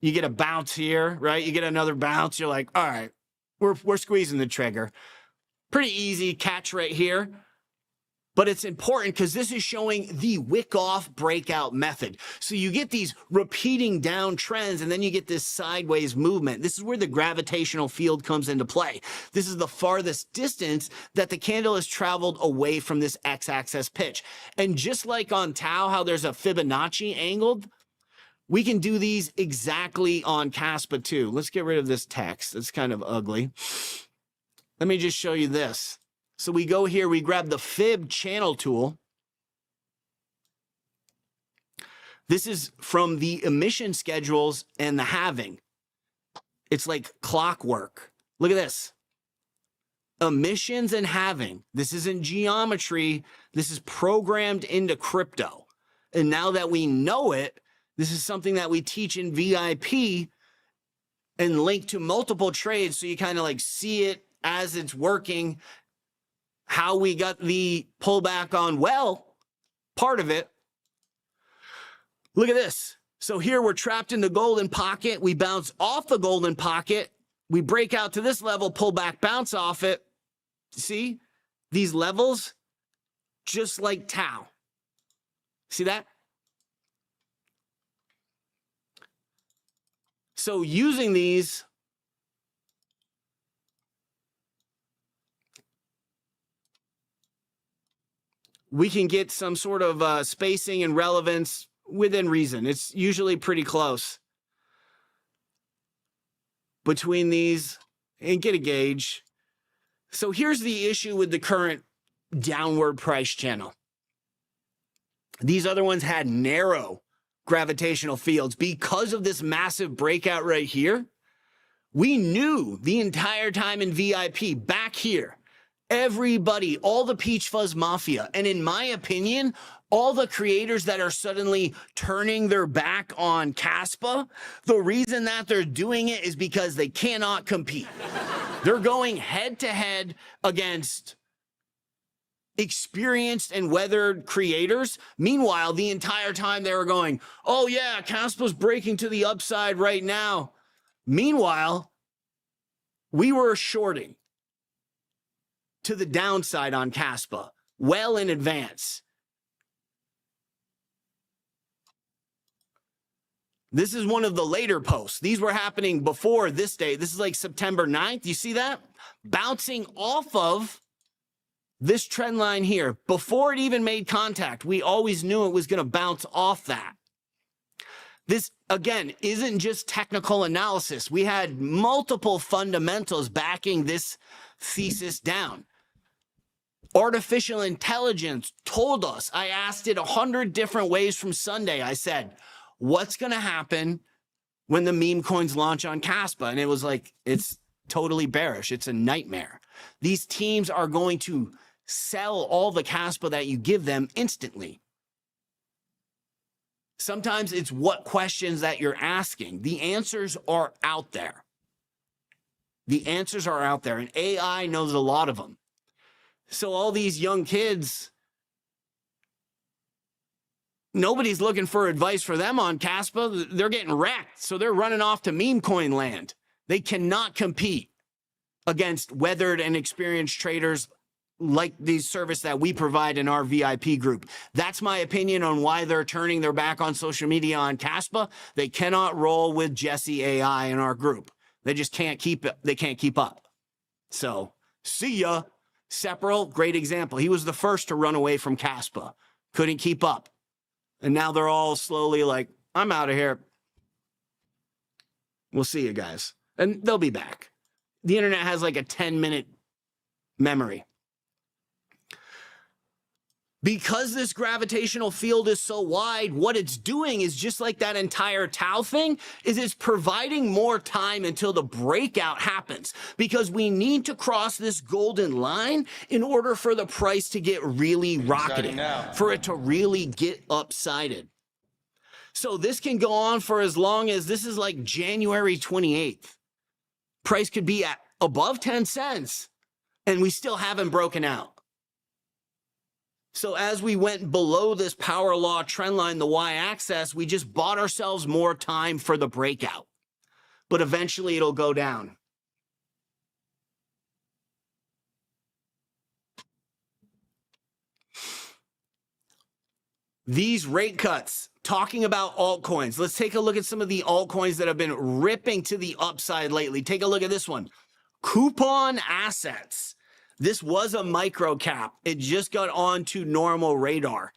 You get a bounce here, right? You get another bounce. You're like, all right, we're squeezing the trigger. Pretty easy catch right here. But it's important because this is showing the Wyckoff breakout method. So you get these repeating down trends and then you get this sideways movement. This is where the gravitational field comes into play. This is the farthest distance that the candle has traveled away from this x-axis pitch. And just like on Tau, how there's a Fibonacci angled, we can do these exactly on Caspa too. Let's get rid of this text. It's kind of ugly. Let me just show you this. So we go here, we grab the Fib channel tool. This is from the emission schedules and the halving. It's like clockwork. Look at this. Emissions and halving. This isn't geometry. This is programmed into crypto. And now that we know it, this is something that we teach in VIP and link to multiple trades. So you kind of like see it as it's working. How we got the pullback on, well, part of it. Look at this. So here we're trapped in the golden pocket. We bounce off the golden pocket. We break out to this level, pull back, bounce off it. See these levels? Just like Tau. See that? So using these, we can get some sort of spacing and relevance within reason. It's usually pretty close between these and get a gauge. So here's the issue with the current downward price channel. These other ones had narrow gravitational fields because of this massive breakout right here. We knew the entire time in VIP back here, everybody, all the Peach Fuzz Mafia, and in my opinion, all the creators that are suddenly turning their back on Caspa, the reason that they're doing it is because they cannot compete. They're going head to head against experienced and weathered creators. Meanwhile, the entire time they were going, oh yeah, Caspa's breaking to the upside right now. Meanwhile, we were shorting to the downside on Caspa well in advance. This is one of the later posts. These were happening before this day. This is like September 9th. You see that? Bouncing off of this trend line here. Before it even made contact, we always knew it was going to bounce off that. This, again, isn't just technical analysis. We had multiple fundamentals backing this thesis down. Artificial intelligence told us, I asked it 100 different ways from Sunday. I said, what's going to happen when the meme coins launch on Caspa? And it was like, it's totally bearish. It's a nightmare. These teams are going to sell all the Caspa that you give them instantly. Sometimes it's what questions that you're asking. The answers are out there. The answers are out there, and AI knows a lot of them. So all these young kids, nobody's looking for advice for them on Caspa. They're getting wrecked. So they're running off to meme coin land. They cannot compete against weathered and experienced traders like the service that we provide in our VIP group. That's my opinion on why they're turning their back on social media on Caspa. They cannot roll with Jesse AI in our group. They just can't keep it. They can't keep up. So see ya. Spectral, great example. He was the first to run away from Caspa. Couldn't keep up. And now they're all slowly like, I'm out of here. We'll see you guys. And they'll be back. The internet has like a 10-minute memory. Because this gravitational field is so wide, what it's doing is just like that entire Tau thing, is it's providing more time until the breakout happens. Because we need to cross this golden line in order for the price to get really rocketing, for it to really get upsided. So this can go on for as long as, this is like January 28th. Price could be at above 10 cents, and we still haven't broken out. So as we went below this power law trend line, the y-axis, we just bought ourselves more time for the breakout. But eventually it'll go down. These rate cuts, talking about altcoins. Let's take a look at some of the altcoins that have been ripping to the upside lately. Take a look at this one. Coupon assets. This was a micro cap. It just got onto normal radar.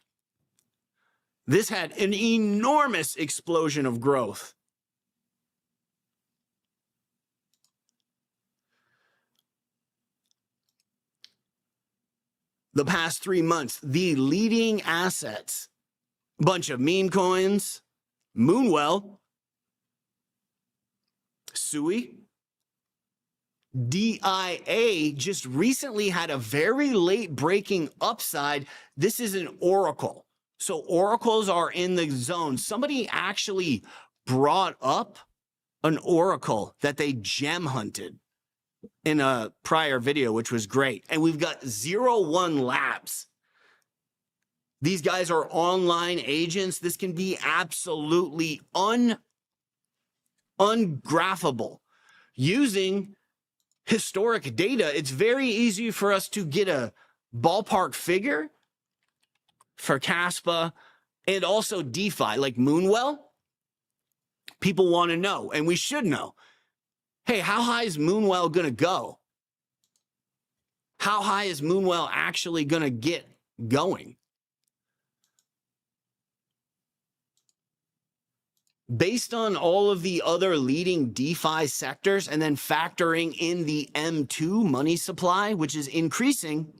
This had an enormous explosion of growth. The past 3 months, the leading assets, bunch of meme coins, Moonwell, Sui, DIA just recently had a very late breaking upside. This is an oracle. So oracles are in the zone. Somebody actually brought up an oracle that they gem hunted in a prior video, which was great. And we've got 01 Labs. These guys are online agents. This can be absolutely ungraphable. Using historic data, it's very easy for us to get a ballpark figure for Caspa and also DeFi, like Moonwell. People want to know, and we should know. Hey, how high is Moonwell going to go? How high is Moonwell actually going to get going? Based on all of the other leading DeFi sectors and then factoring in the M2 money supply, which is increasing,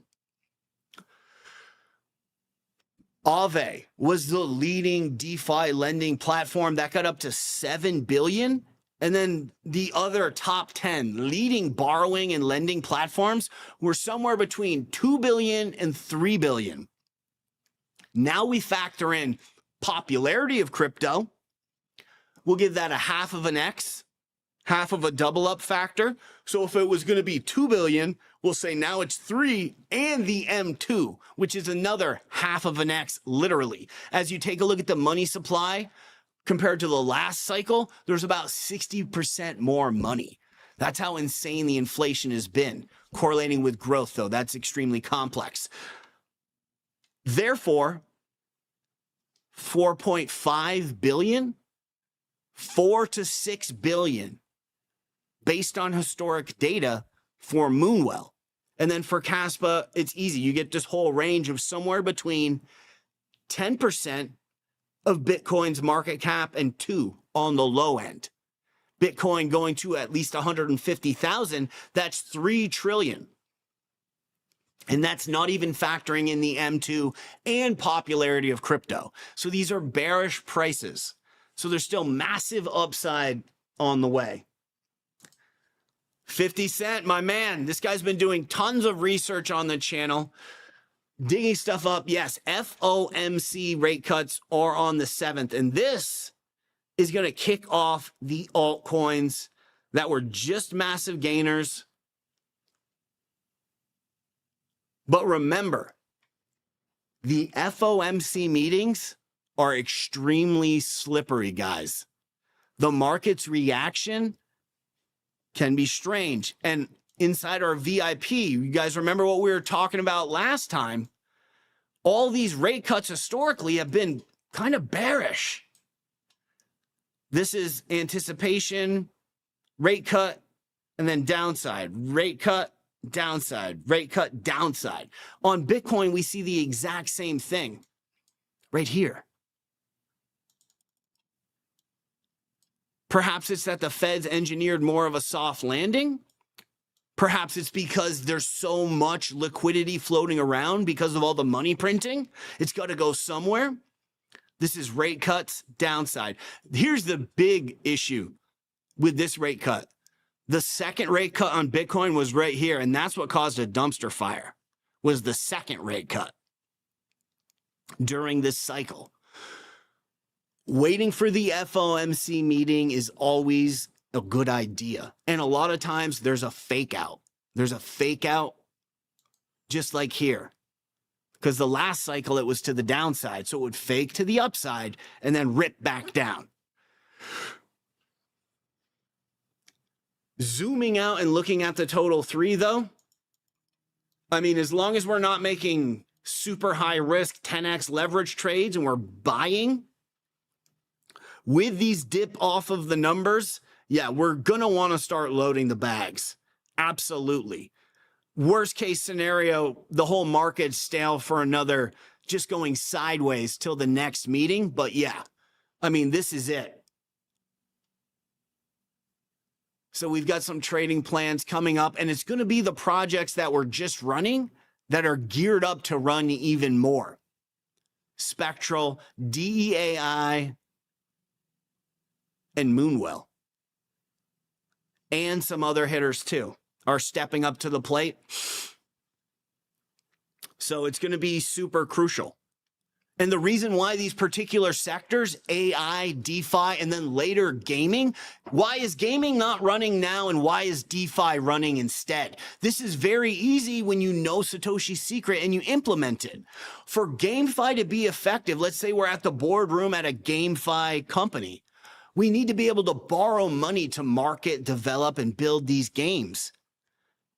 Aave was the leading DeFi lending platform that got up to 7 billion. And then the other top 10 leading borrowing and lending platforms were somewhere between 2 billion and 3 billion. Now we factor in popularity of crypto. We'll give that a half of an X, half of a double up factor. So if it was going to be 2 billion, we'll say now it's 3 and the M2, which is another half of an X, literally. As you take a look at the money supply compared to the last cycle, there's about 60% more money. That's how insane the inflation has been. Correlating with growth, though, that's extremely complex. Therefore, 4.5 billion, 4 to 6 billion based on historic data for Moonwell. And then for Caspa, it's easy. You get this whole range of somewhere between 10% of Bitcoin's market cap and 2 on the low end. Bitcoin going to at least 150,000, that's 3 trillion. And that's not even factoring in the M2 and popularity of crypto. So these are bearish prices. So there's still massive upside on the way. 50 Cent, my man. This guy's been doing tons of research on the channel, digging stuff up. Yes, FOMC rate cuts are on the 7th, and this is going to kick off the altcoins that were just massive gainers. But remember, the FOMC meetings are extremely slippery, guys. The market's reaction can be strange. And inside our VIP, you guys remember what we were talking about last time? All these rate cuts historically have been kind of bearish. This is anticipation, rate cut, and then downside, rate cut, downside, rate cut, downside. On Bitcoin, we see the exact same thing right here. Perhaps it's that the Fed's engineered more of a soft landing. Perhaps it's because there's so much liquidity floating around because of all the money printing. It's got to go somewhere. This is rate cuts, downside. Here's the big issue with this rate cut. The second rate cut on Bitcoin was right here, and that's what caused a dumpster fire, was the second rate cut during this cycle. Waiting for the FOMC meeting is always a good idea. And a lot of times there's a fake out. There's a fake out just like here. Because the last cycle it was to the downside. So it would fake to the upside and then rip back down. Zooming out and looking at the total 3 though, I mean, as long as we're not making super high risk 10x leverage trades and we're buying with these dip off of the numbers, yeah, we're going to want to start loading the bags. Absolutely. Worst case scenario, the whole market's stale for another, just going sideways till the next meeting. But yeah, I mean, this is it. So we've got some trading plans coming up, and it's going to be the projects that we're just running that are geared up to run even more. Spectral, DEAI, and Moonwell. And some other hitters too are stepping up to the plate. So it's going to be super crucial. And the reason why these particular sectors, AI, DeFi, and then later gaming, why is gaming not running now and why is DeFi running instead? This is very easy when you know Satoshi's secret and you implement it. For GameFi to be effective, let's say we're at the boardroom at a GameFi company. We need to be able to borrow money to market, develop, and build these games.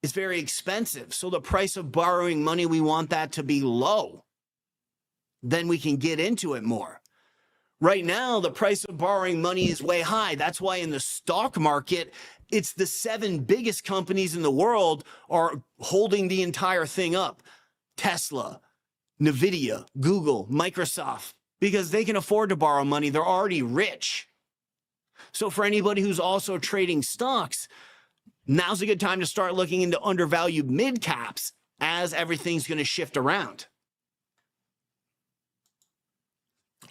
It's very expensive. So the price of borrowing money, we want that to be low. Then we can get into it more. Right now, the price of borrowing money is way high. That's why in the stock market, it's the 7 biggest companies in the world are holding the entire thing up. Tesla, Nvidia, Google, Microsoft, because they can afford to borrow money. They're already rich. So for anybody who's also trading stocks, now's a good time to start looking into undervalued mid caps as everything's going to shift around.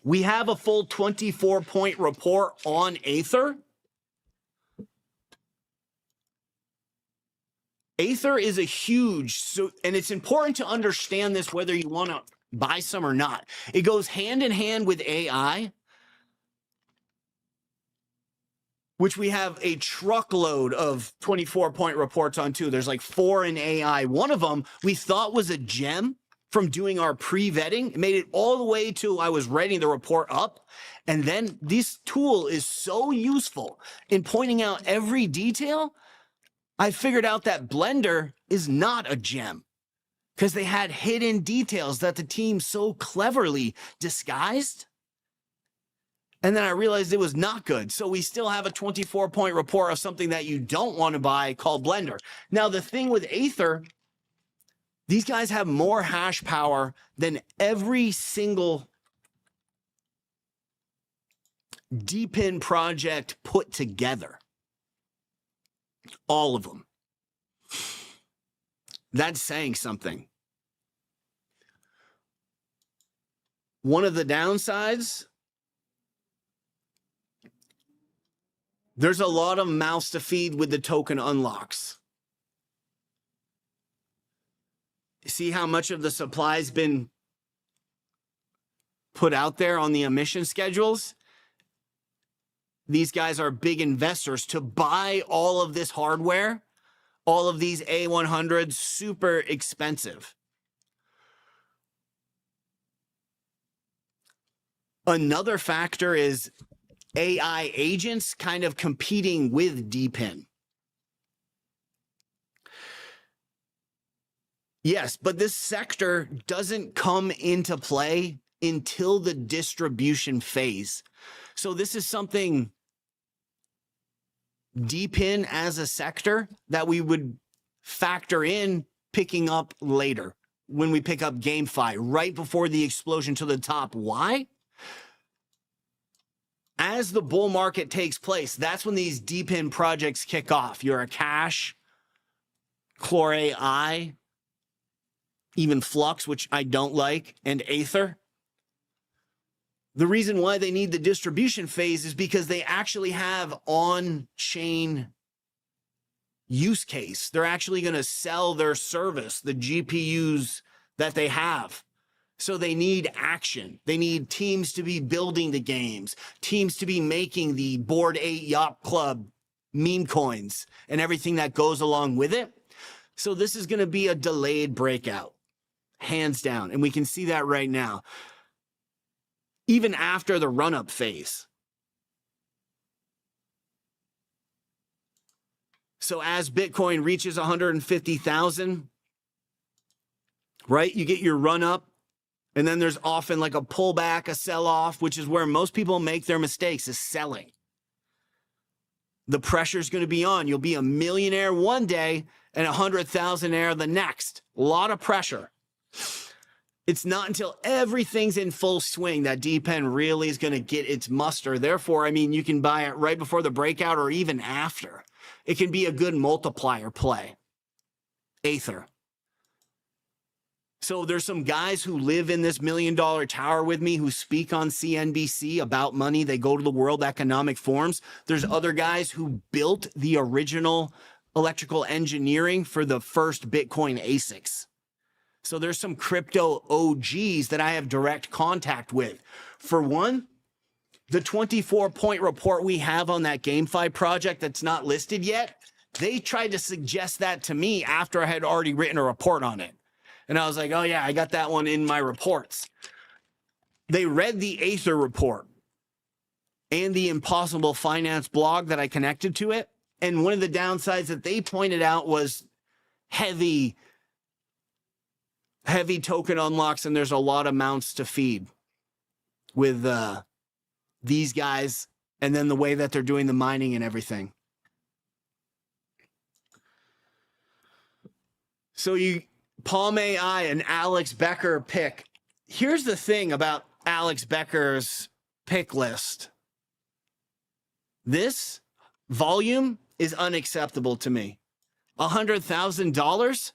We have a full 24-point report on Aether. Aether is a huge, and it's important to understand this whether you want to buy some or not. It goes hand in hand with AI, which we have a truckload of 24-point reports on too. There's like 4 in AI. One of them we thought was a gem from doing our pre-vetting. It made it all the way to I was writing the report up. And then this tool is so useful in pointing out every detail. I figured out that Blender is not a gem because they had hidden details that the team so cleverly disguised. And then I realized it was not good. So we still have a 24-point report of something that you don't want to buy called Blender. Now, the thing with Aether, these guys have more hash power than every single Dpin project put together. All of them. That's saying something. One of the downsides, There's a lot of mouths to feed with the token unlocks. See how much of the supply's been put out there on the emission schedules? These guys are big investors to buy all of this hardware, all of these A100s, super expensive. Another factor is AI agents kind of competing with Dpin. Yes, but this sector doesn't come into play until the distribution phase. So this is something Dpin as a sector that we would factor in picking up later when we pick up GameFi right before the explosion to the top. Why? As the bull market takes place, that's when these Dpin projects kick off. You're a Cash, Chlor AI, even Flux, which I don't like, and Aether. The reason why they need the distribution phase is because they actually have on-chain use case. They're actually going to sell their service, the GPUs that they have. So they need action. They need teams to be building the games, teams to be making the Bored Ape Yacht Club meme coins and everything that goes along with it. So this is going to be a delayed breakout, hands down. And we can see that right now. Even after the run-up phase. So as Bitcoin reaches 150,000, right, you get your run-up, and then there's often like a pullback, a sell-off, which is where most people make their mistakes, is selling. The pressure's going to be on. You'll be a millionaire one day and 100,000aire the next. A lot of pressure. It's not until everything's in full swing that Dpin really is going to get its muster. Therefore, I mean, you can buy it right before the breakout or even after. It can be a good multiplier play. Aether. So there's some guys who live in this $1 million tower with me who speak on CNBC about money. They go to the World Economic Forums. There's other guys who built the original electrical engineering for the first Bitcoin ASICs. So there's some crypto OGs that I have direct contact with. For one, the 24-point report we have on that GameFi project that's not listed yet, they tried to suggest that to me after I had already written a report on it. And I was like, oh yeah, I got that one in my reports. They read the Aether report and the Impossible Finance blog that I connected to it. And one of the downsides that they pointed out was heavy token unlocks, and there's a lot of mounts to feed with these guys, and then the way that they're doing the mining and everything. So you Palm AI and Alex Becker pick. Here's the thing about Alex Becker's pick list. This volume is unacceptable to me. $100,000.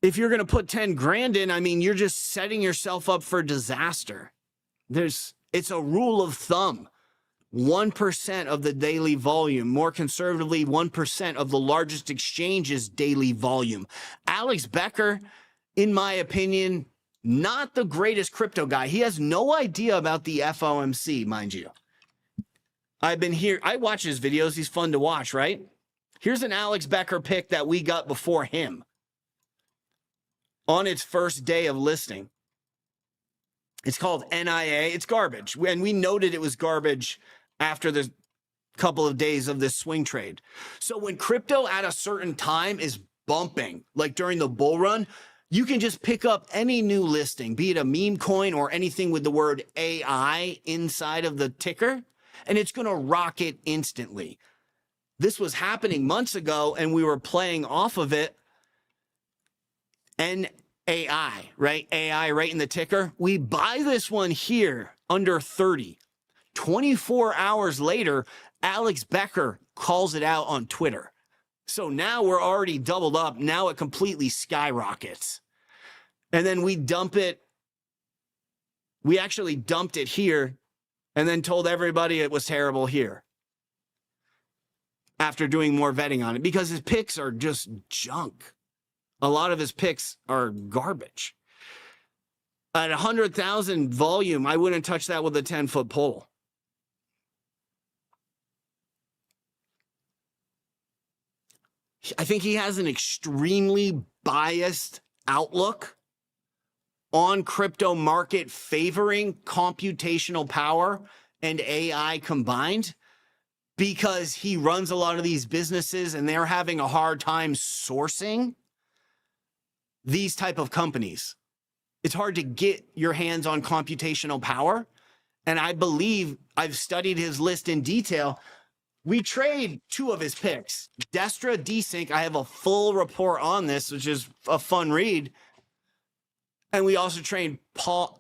If you're going to put 10 grand in, I mean, you're just setting yourself up for disaster. It's a rule of thumb. 1% of the daily volume, more conservatively, 1% of the largest exchange's daily volume. Alex Becker, in my opinion, not the greatest crypto guy. He has no idea about the FOMC, mind you. I've been here. I watch his videos. He's fun to watch, right? Here's an Alex Becker pick that we got before him on its first day of listing. It's called NIA. It's garbage. And we noted it was garbage after the couple of days of this swing trade. So when crypto at a certain time is bumping, like during the bull run, you can just pick up any new listing, be it a meme coin or anything with the word AI inside of the ticker, and it's going to rocket instantly. This was happening months ago, and we were playing off of it. AI, right? AI right in the ticker. We buy this one here under 30. 24 hours later, Alex Becker calls it out on Twitter. So now we're already doubled up. Now it completely skyrockets. And then we dump it. We actually dumped it here and then told everybody it was terrible here after doing more vetting on it, because his picks are just junk. A lot of his picks are garbage. At 100,000 volume, I wouldn't touch that with a 10-foot pole. I think he has an extremely biased outlook on crypto market favoring computational power and AI combined, because he runs a lot of these businesses and they're having a hard time sourcing these type of companies. It's hard to get your hands on computational power. And I believe I've studied his list in detail. We trade two of his picks, Destra, Desync. I have a full report on this, which is a fun read. And we also trade PAL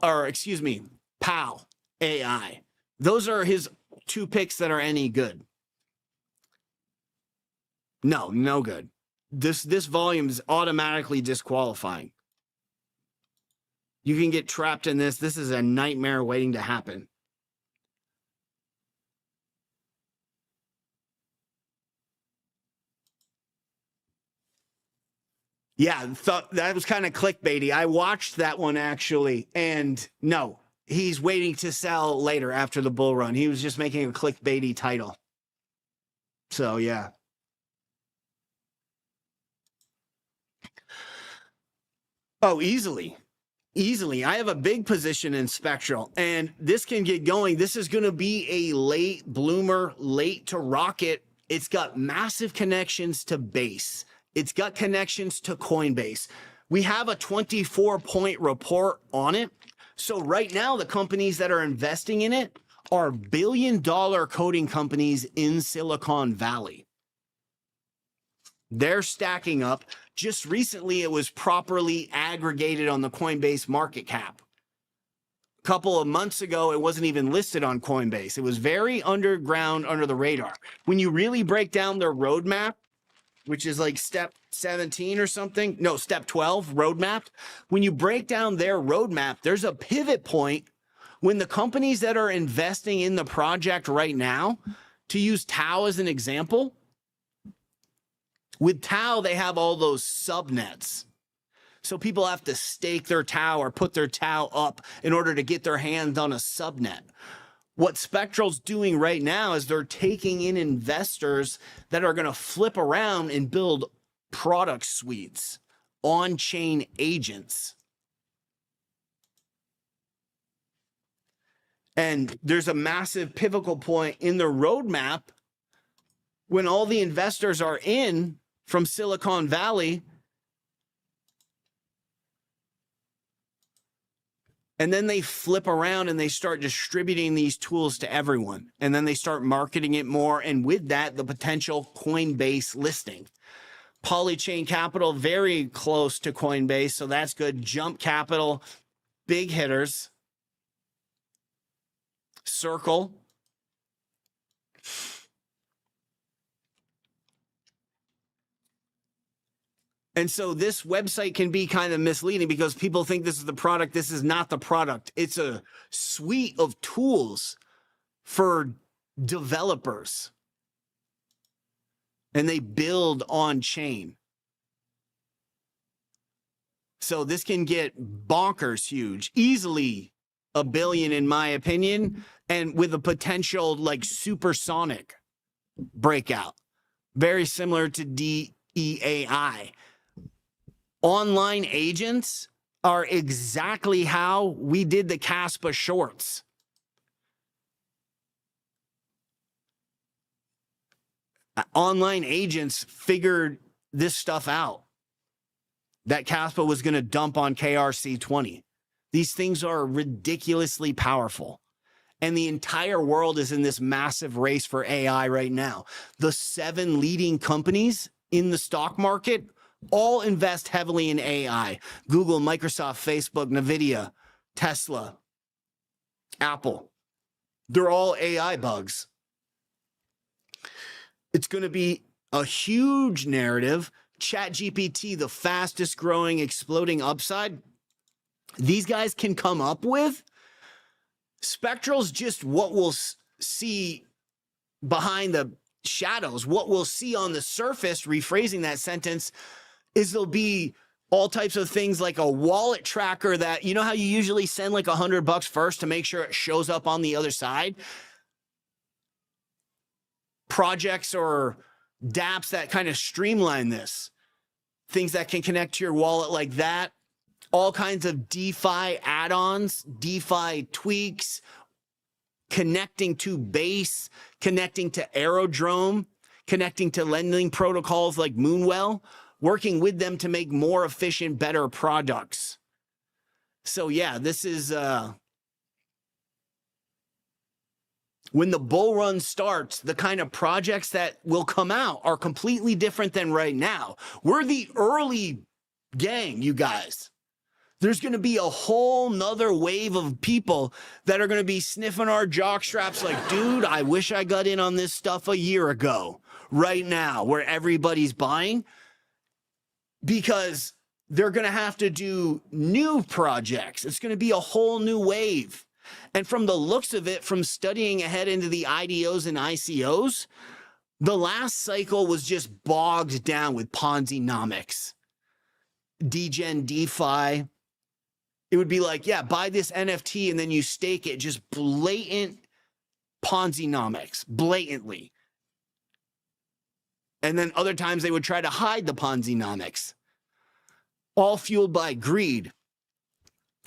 AI. Those are his two picks that are any good. No good. This volume is automatically disqualifying. You can get trapped in this. This is a nightmare waiting to happen. Yeah, thought that was kind of clickbaity. I watched that one actually, and no, he's waiting to sell later after the bull run. He was just making a clickbaity title. So yeah. Oh, easily. I have a big position in Spectral, and this can get going. This is going to be a late bloomer, late to rocket. It's got massive connections to Base. It's got connections to Coinbase. We have a 24-point report on it. So right now, the companies that are investing in it are billion-dollar coding companies in Silicon Valley. They're stacking up. Just recently, it was properly aggregated on the Coinbase market cap. A couple of months ago, it wasn't even listed on Coinbase. It was very underground, under the radar. When you really break down their roadmap, which is like step 17 or something. No, step 12, roadmap. When you break down their roadmap, there's a pivot point when the companies that are investing in the project right now, to use Tau as an example, with Tau, they have all those subnets. So people have to stake their Tau or put their Tau up in order to get their hands on a subnet. What Spectral's doing right now is they're taking in investors that are going to flip around and build product suites, on-chain agents. And there's a massive pivotal point in the roadmap when all the investors are in from Silicon Valley. And then they flip around and they start distributing these tools to everyone. And then they start marketing it more. And with that, the potential Coinbase listing. Polychain Capital, very close to Coinbase. So that's good. Jump Capital, big hitters. Circle. And so this website can be kind of misleading because people think this is the product. This is not the product. It's a suite of tools for developers. And they build on chain. So this can get bonkers huge, easily $1 billion in my opinion, and with a potential like supersonic breakout, very similar to DEAI. Online agents are exactly how we did the Caspa shorts. Online agents figured this stuff out, that Caspa was going to dump on KRC20. These things are ridiculously powerful. And the entire world is in this massive race for AI right now. The 7 leading companies in the stock market all invest heavily in AI. Google, Microsoft, Facebook, NVIDIA, Tesla, Apple. They're all AI bugs. It's going to be a huge narrative. ChatGPT, the fastest growing, exploding upside, these guys can come up with Spectral's just what we'll see behind the shadows. What we'll see on the surface, rephrasing that sentence, is there'll be all types of things like a wallet tracker that, you know how you usually send like $100 first to make sure it shows up on the other side? Projects or dApps that kind of streamline this. Things that can connect to your wallet like that. All kinds of DeFi add-ons, DeFi tweaks, connecting to Base, connecting to Aerodrome, connecting to lending protocols like Moonwell, working with them to make more efficient, better products. So yeah, this is when the bull run starts, the kind of projects that will come out are completely different than right now. We're the early gang, you guys. There's going to be a whole nother wave of people that are going to be sniffing our jock straps like, dude, I wish I got in on this stuff a year ago, right now, where everybody's buying, because they're going to have to do new projects. It's going to be a whole new wave. And from the looks of it, from studying ahead into the IDOs and ICOs, the last cycle was just bogged down with Ponzi-nomics, degen DeFi. It would be like, yeah, buy this NFT and then you stake it. Just blatant Ponzi-nomics, blatantly. And then other times they would try to hide the Ponzi-nomics, all fueled by greed.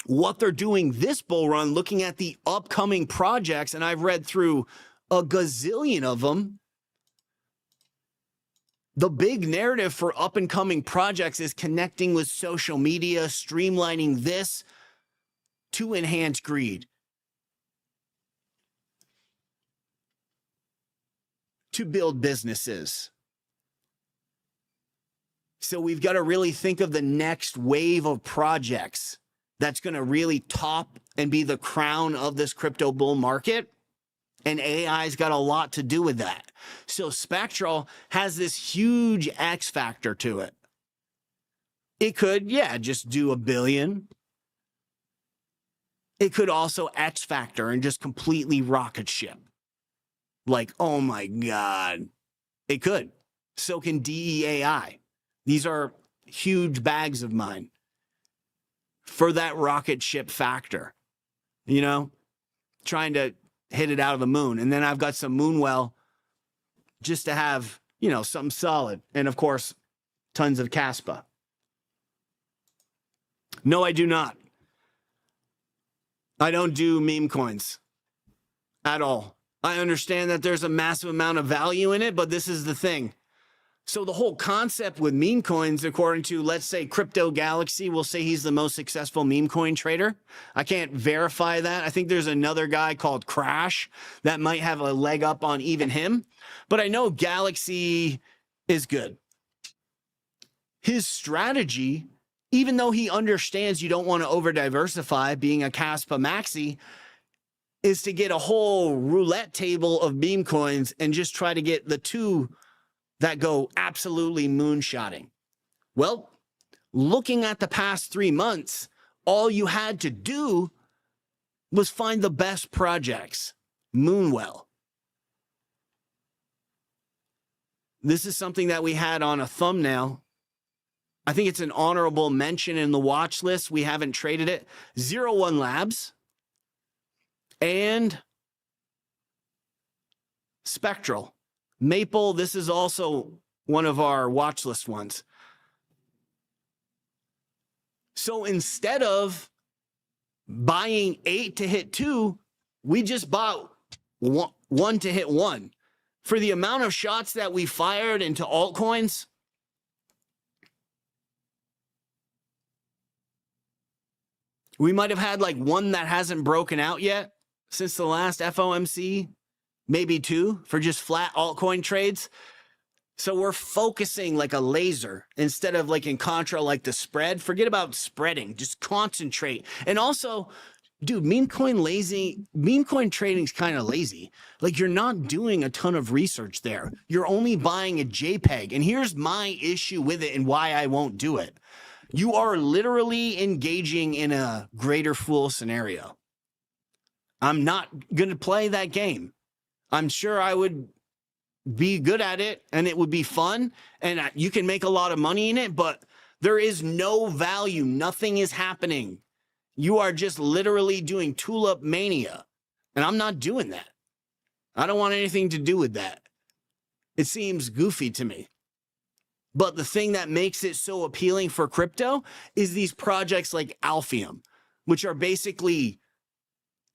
What they're doing this bull run, looking at the upcoming projects, and I've read through a gazillion of them, the big narrative for up and coming projects is connecting with social media, streamlining this to enhance greed, to build businesses. So we've got to really think of the next wave of projects that's going to really top and be the crown of this crypto bull market. And AI's got a lot to do with that. So Spectral has this huge X factor to it. It could, yeah, just do $1 billion. It could also X factor and just completely rocket ship. Like, oh my God. It could. So can DEAI. These are huge bags of mine for that rocket ship factor, you know, trying to hit it out of the moon. And then I've got some Moonwell just to have, you know, something solid. And of course, tons of Caspa. No, I do not. I don't do meme coins at all. I understand that there's a massive amount of value in it, but this is the thing. So the whole concept with meme coins, according to, let's say, Crypto Galaxy, will say he's the most successful meme coin trader. I can't verify that. I think there's another guy called Crash that might have a leg up on even him. But I know Galaxy is good. His strategy, even though he understands you don't want to over-diversify, being a Caspa maxi, is to get a whole roulette table of meme coins and just try to get the two that go absolutely moonshotting. Well, looking at the past 3 months, all you had to do was find the best projects. Moonwell. This is something that we had on a thumbnail. I think it's an honorable mention in the watch list. We haven't traded it. 01 Labs and Spectral. Maple, this is also one of our watch list ones. So instead of buying 8 to hit 2, we just bought one to hit 1. For the amount of shots that we fired into altcoins, we might have had like one that hasn't broken out yet since the last FOMC. Maybe 2 for just flat altcoin trades. So we're focusing like a laser instead of like in contra, like the spread. Forget about spreading, just concentrate. And also, dude, meme coin trading is kind of lazy. Like, you're not doing a ton of research there. You're only buying a JPEG. And here's my issue with it and why I won't do it. You are literally engaging in a greater fool scenario. I'm not going to play that game. I'm sure I would be good at it and it would be fun and you can make a lot of money in it, but there is no value. Nothing is happening. You are just literally doing tulip mania. And I'm not doing that. I don't want anything to do with that. It seems goofy to me. But the thing that makes it so appealing for crypto is these projects like Alphium, which are basically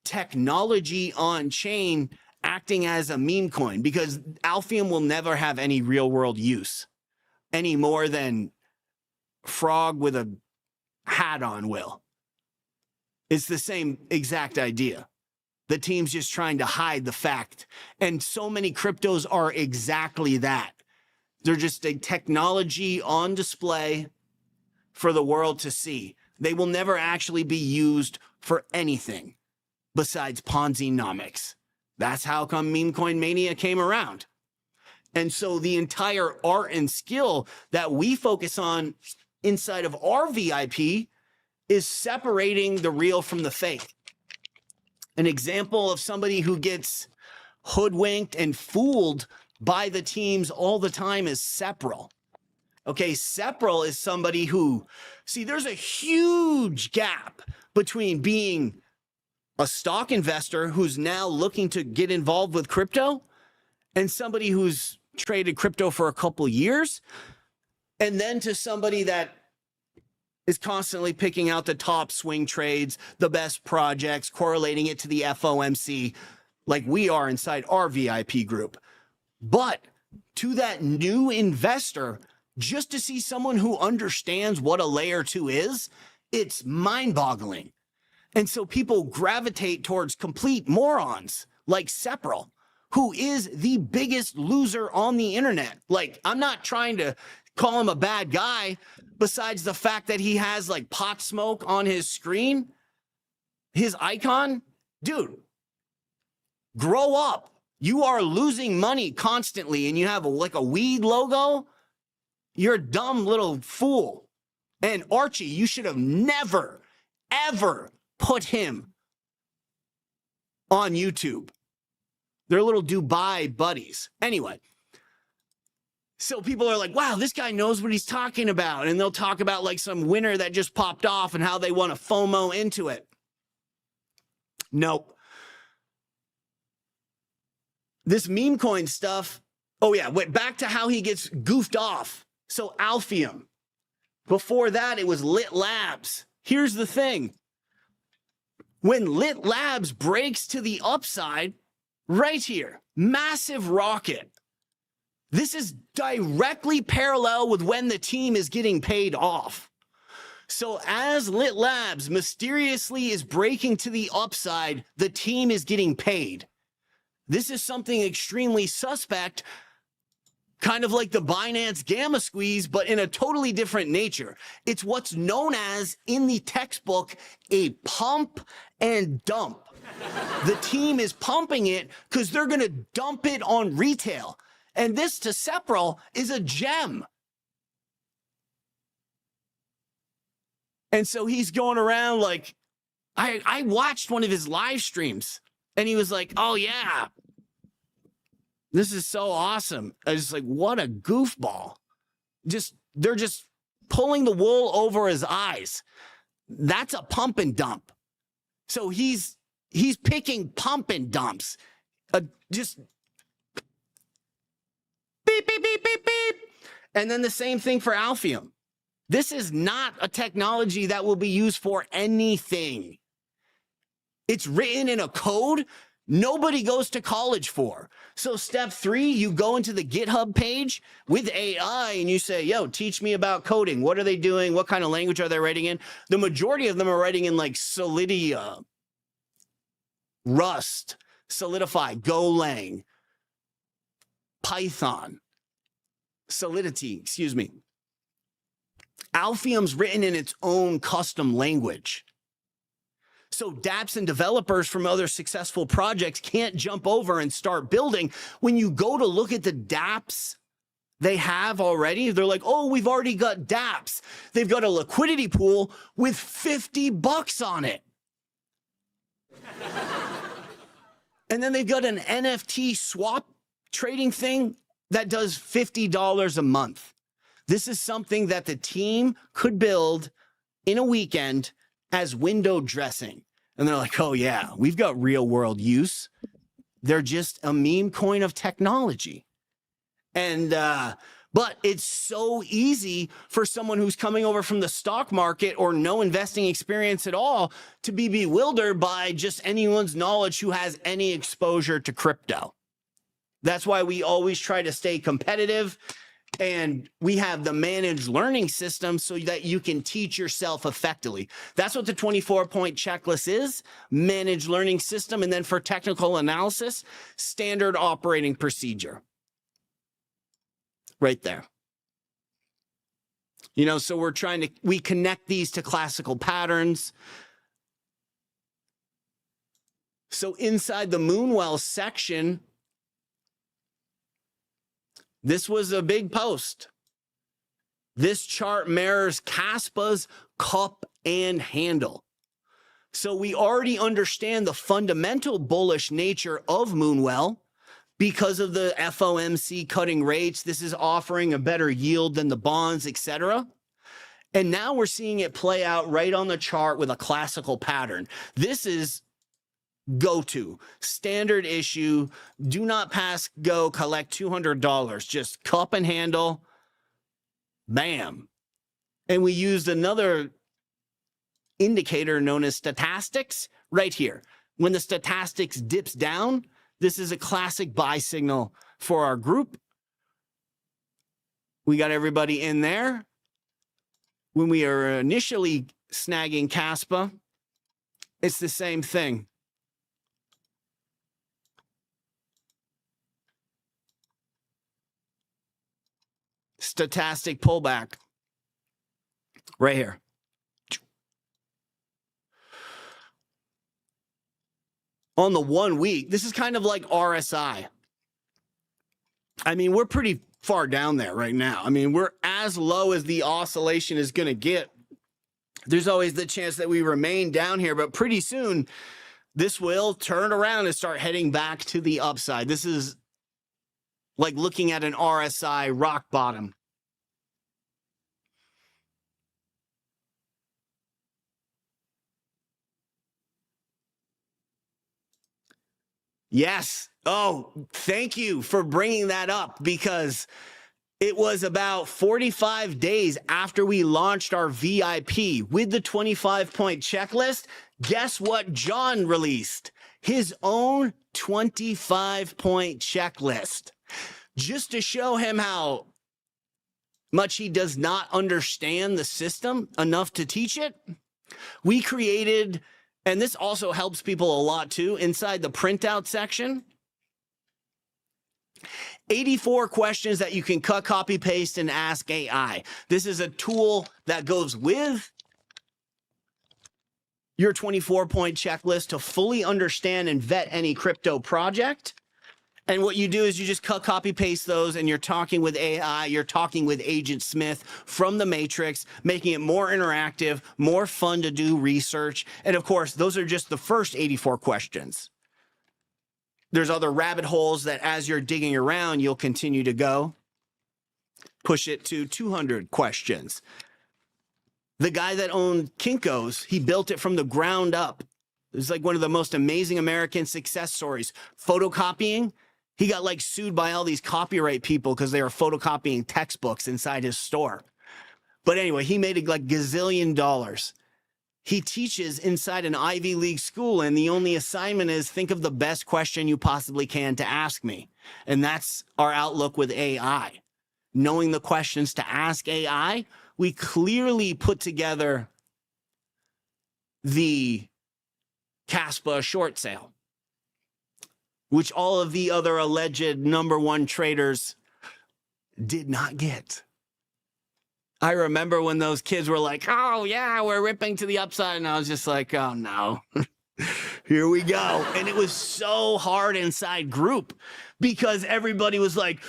technology on chain acting as a meme coin, because Alphium will never have any real world use any more than Frog with a hat on will. It's the same exact idea. The team's just trying to hide the fact. And so many cryptos are exactly that. They're just a technology on display for the world to see. They will never actually be used for anything besides Ponzi-nomics. That's how come meme coin mania came around. And so the entire art and skill that we focus on inside of our VIP is separating the real from the fake. An example of somebody who gets hoodwinked and fooled by the teams all the time is Spectral. Okay, Spectral is somebody who, see, there's a huge gap between being a stock investor who's now looking to get involved with crypto and somebody who's traded crypto for a couple years, and then to somebody that is constantly picking out the top swing trades, the best projects, correlating it to the FOMC like we are inside our VIP group. But to that new investor, just to see someone who understands what a layer 2 is, it's mind-boggling. And so people gravitate towards complete morons like Spectral, who is the biggest loser on the internet. Like, I'm not trying to call him a bad guy, besides the fact that he has like pot smoke on his screen, his icon. Dude, grow up. You are losing money constantly and you have like a weed logo. You're a dumb little fool. And Archie, you should have never, ever put him on YouTube. They're little Dubai buddies. Anyway, so people are like, wow, this guy knows what he's talking about. And they'll talk about like some winner that just popped off and how they want to FOMO into it. Nope. This meme coin stuff. Oh yeah, went back to how he gets goofed off. So Alphium. Before that, it was Lit Labs. Here's the thing. When Lit Labs breaks to the upside, right here, massive rocket. This is directly parallel with when the team is getting paid off. So as Lit Labs mysteriously is breaking to the upside, the team is getting paid. This is something extremely suspect, kind of like the Binance Gamma Squeeze, but in a totally different nature. It's what's known as, in the textbook, a pump and dump. The team is pumping it because they're going to dump it on retail. And this to Spectral is a gem. And so he's going around like, I watched one of his live streams and he was like, oh yeah, this is so awesome. I was like, what a goofball. They're just pulling the wool over his eyes. That's a pump and dump. So he's picking pump and dumps. Just beep, beep, beep, beep, beep. And then the same thing for Alphium. This is not a technology that will be used for anything. It's written in a code nobody goes to college for. So step 3, you go into the GitHub page with AI and you say, yo, teach me about coding. What are they doing? What kind of language are they writing in? The majority of them are writing in like Solidity, Rust, Solidify, Golang, Python, Solidity, excuse me. Alphium's written in its own custom language. So dApps and developers from other successful projects can't jump over and start building. When you go to look at the dApps they have already, they're like, oh, we've already got dApps. They've got a liquidity pool with $50 on it. And then they've got an NFT swap trading thing that does $50 a month. This is something that the team could build in a weekend as window dressing. And they're like, oh yeah, we've got real world use. They're just a meme coin of technology. And, but it's so easy for someone who's coming over from the stock market or no investing experience at all to be bewildered by just anyone's knowledge who has any exposure to crypto. That's why we always try to stay competitive, and we have the managed learning system so that you can teach yourself effectively. That's what the 24-point checklist is, managed learning system. And then for technical analysis, standard operating procedure. Right there. You know, so we connect these to classical patterns. So inside the Moonwell section, this was a big post. This chart mirrors Caspa's cup and handle. So we already understand the fundamental bullish nature of Moonwell. Because of the FOMC cutting rates, this is offering a better yield than the bonds, etc. And now we're seeing it play out right on the chart with a classical pattern. This is go-to, standard issue, do not pass go, collect $200, just cup and handle, bam. And we used another indicator known as stochastics right here. When the stochastics dips down, this is a classic buy signal for our group. We got everybody in there. When we are initially snagging Caspa, it's the same thing. Stochastic pullback right here. On the 1 week, this is kind of like RSI. I mean, we're pretty far down there right now. I mean, we're as low as the oscillation is going to get. There's always the chance that we remain down here, but pretty soon this will turn around and start heading back to the upside. This is like looking at an RSI rock bottom. Yes. Oh, thank you for bringing that up, because it was about 45 days after we launched our VIP with the 25-point checklist. Guess what John released? His own 25-point checklist. Just to show him how much he does not understand the system enough to teach it, we created, and this also helps people a lot too, inside the printout section, 84 questions that you can cut, copy, paste, and ask AI. This is a tool that goes with your 24-point checklist to fully understand and vet any crypto project. And what you do is you just cut, copy, paste those, and you're talking with AI, you're talking with Agent Smith from the Matrix, making it more interactive, more fun to do research. And of course, those are just the first 84 questions. There's other rabbit holes that as you're digging around, you'll continue to go. Push it to 200 questions. The guy that owned Kinko's, he built it from the ground up. It's like one of the most amazing American success stories. Photocopying. He got like sued by all these copyright people because they were photocopying textbooks inside his store. But anyway, he made like gazillion dollars. He teaches inside an Ivy League school, and the only assignment is think of the best question you possibly can to ask me. And that's our outlook with AI. Knowing the questions to ask AI, we clearly put together the Caspa short sale, which all of the other alleged #1 traders did not get. I remember when those kids were like, oh yeah, we're ripping to the upside. And I was just like, oh no, here we go. And it was so hard inside group because everybody was like,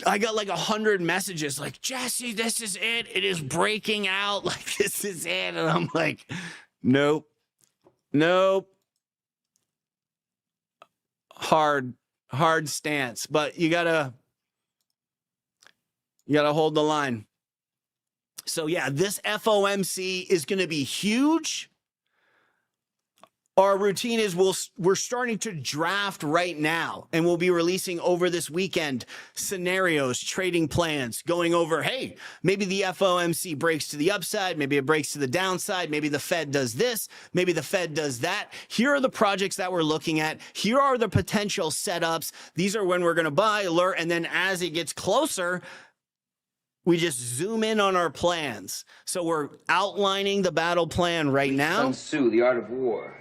I got like 100 messages like, Jesse, this is it. It is breaking out. Like, this is it. And I'm like, nope, nope. hard stance, but you gotta hold the line. So yeah, this FOMC is going to be huge. Our routine is we're starting to draft right now, and we'll be releasing over this weekend scenarios, trading plans, going over, hey, maybe the FOMC breaks to the upside, maybe it breaks to the downside, maybe the Fed does this, maybe the Fed does that. Here are the projects that we're looking at. Here are the potential setups. These are when we're going to buy, alert, and then as it gets closer, we just zoom in on our plans. So we're outlining the battle plan right now. Sun Tzu, The Art of War.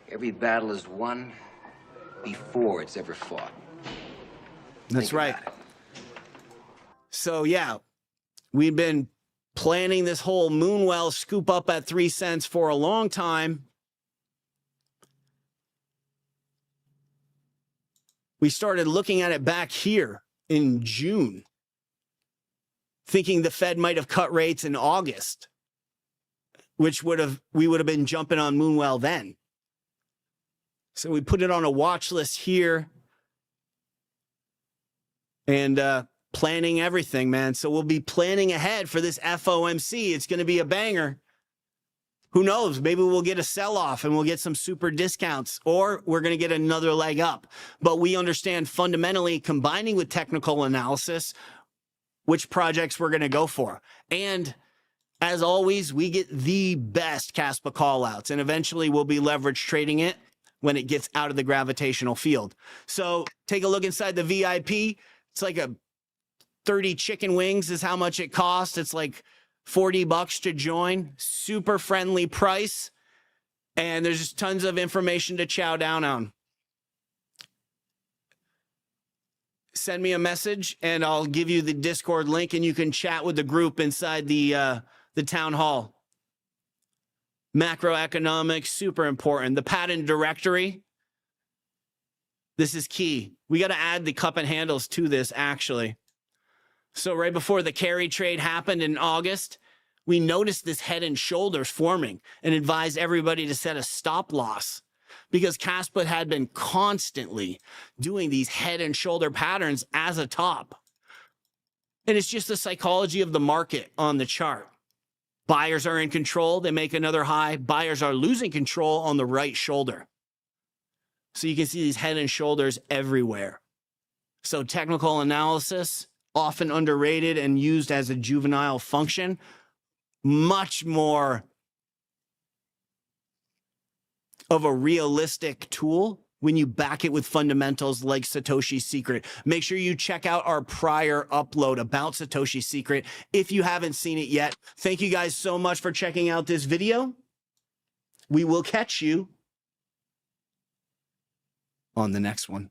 Every battle is won before it's ever fought. That's right. So yeah, we've been planning this whole Moonwell scoop up at 3 cents for a long time. We started looking at it back here in June, thinking the Fed might have cut rates in August, which we would have been jumping on Moonwell then. So we put it on a watch list here and planning everything, man. So we'll be planning ahead for this FOMC. It's going to be a banger. Who knows? Maybe we'll get a sell-off and we'll get some super discounts, or we're going to get another leg up. But we understand fundamentally, combining with technical analysis, which projects we're going to go for. And as always, we get the best Caspa callouts, and eventually we'll be leverage trading it when it gets out of the gravitational field. So take a look inside the VIP. It's like 30 chicken wings is how much it costs. It's like $40 to join. Super friendly price. And there's just tons of information to chow down on. Send me a message and I'll give you the Discord link and you can chat with the group inside the town hall. Macroeconomics, super important. The pattern directory. This is key. We got to add the cup and handles to this actually. So right before the carry trade happened in August, we noticed this head and shoulders forming and advised everybody to set a stop loss, because Caspa had been constantly doing these head and shoulder patterns as a top. And it's just the psychology of the market on the chart. Buyers are in control. They make another high. Buyers are losing control on the right shoulder. So you can see these head and shoulders everywhere. So technical analysis, often underrated and used as a juvenile function, much more of a realistic tool when you back it with fundamentals like Satoshi's Secret. Make sure you check out our prior upload about Satoshi's Secret if you haven't seen it yet. Thank you guys so much for checking out this video. We will catch you on the next one.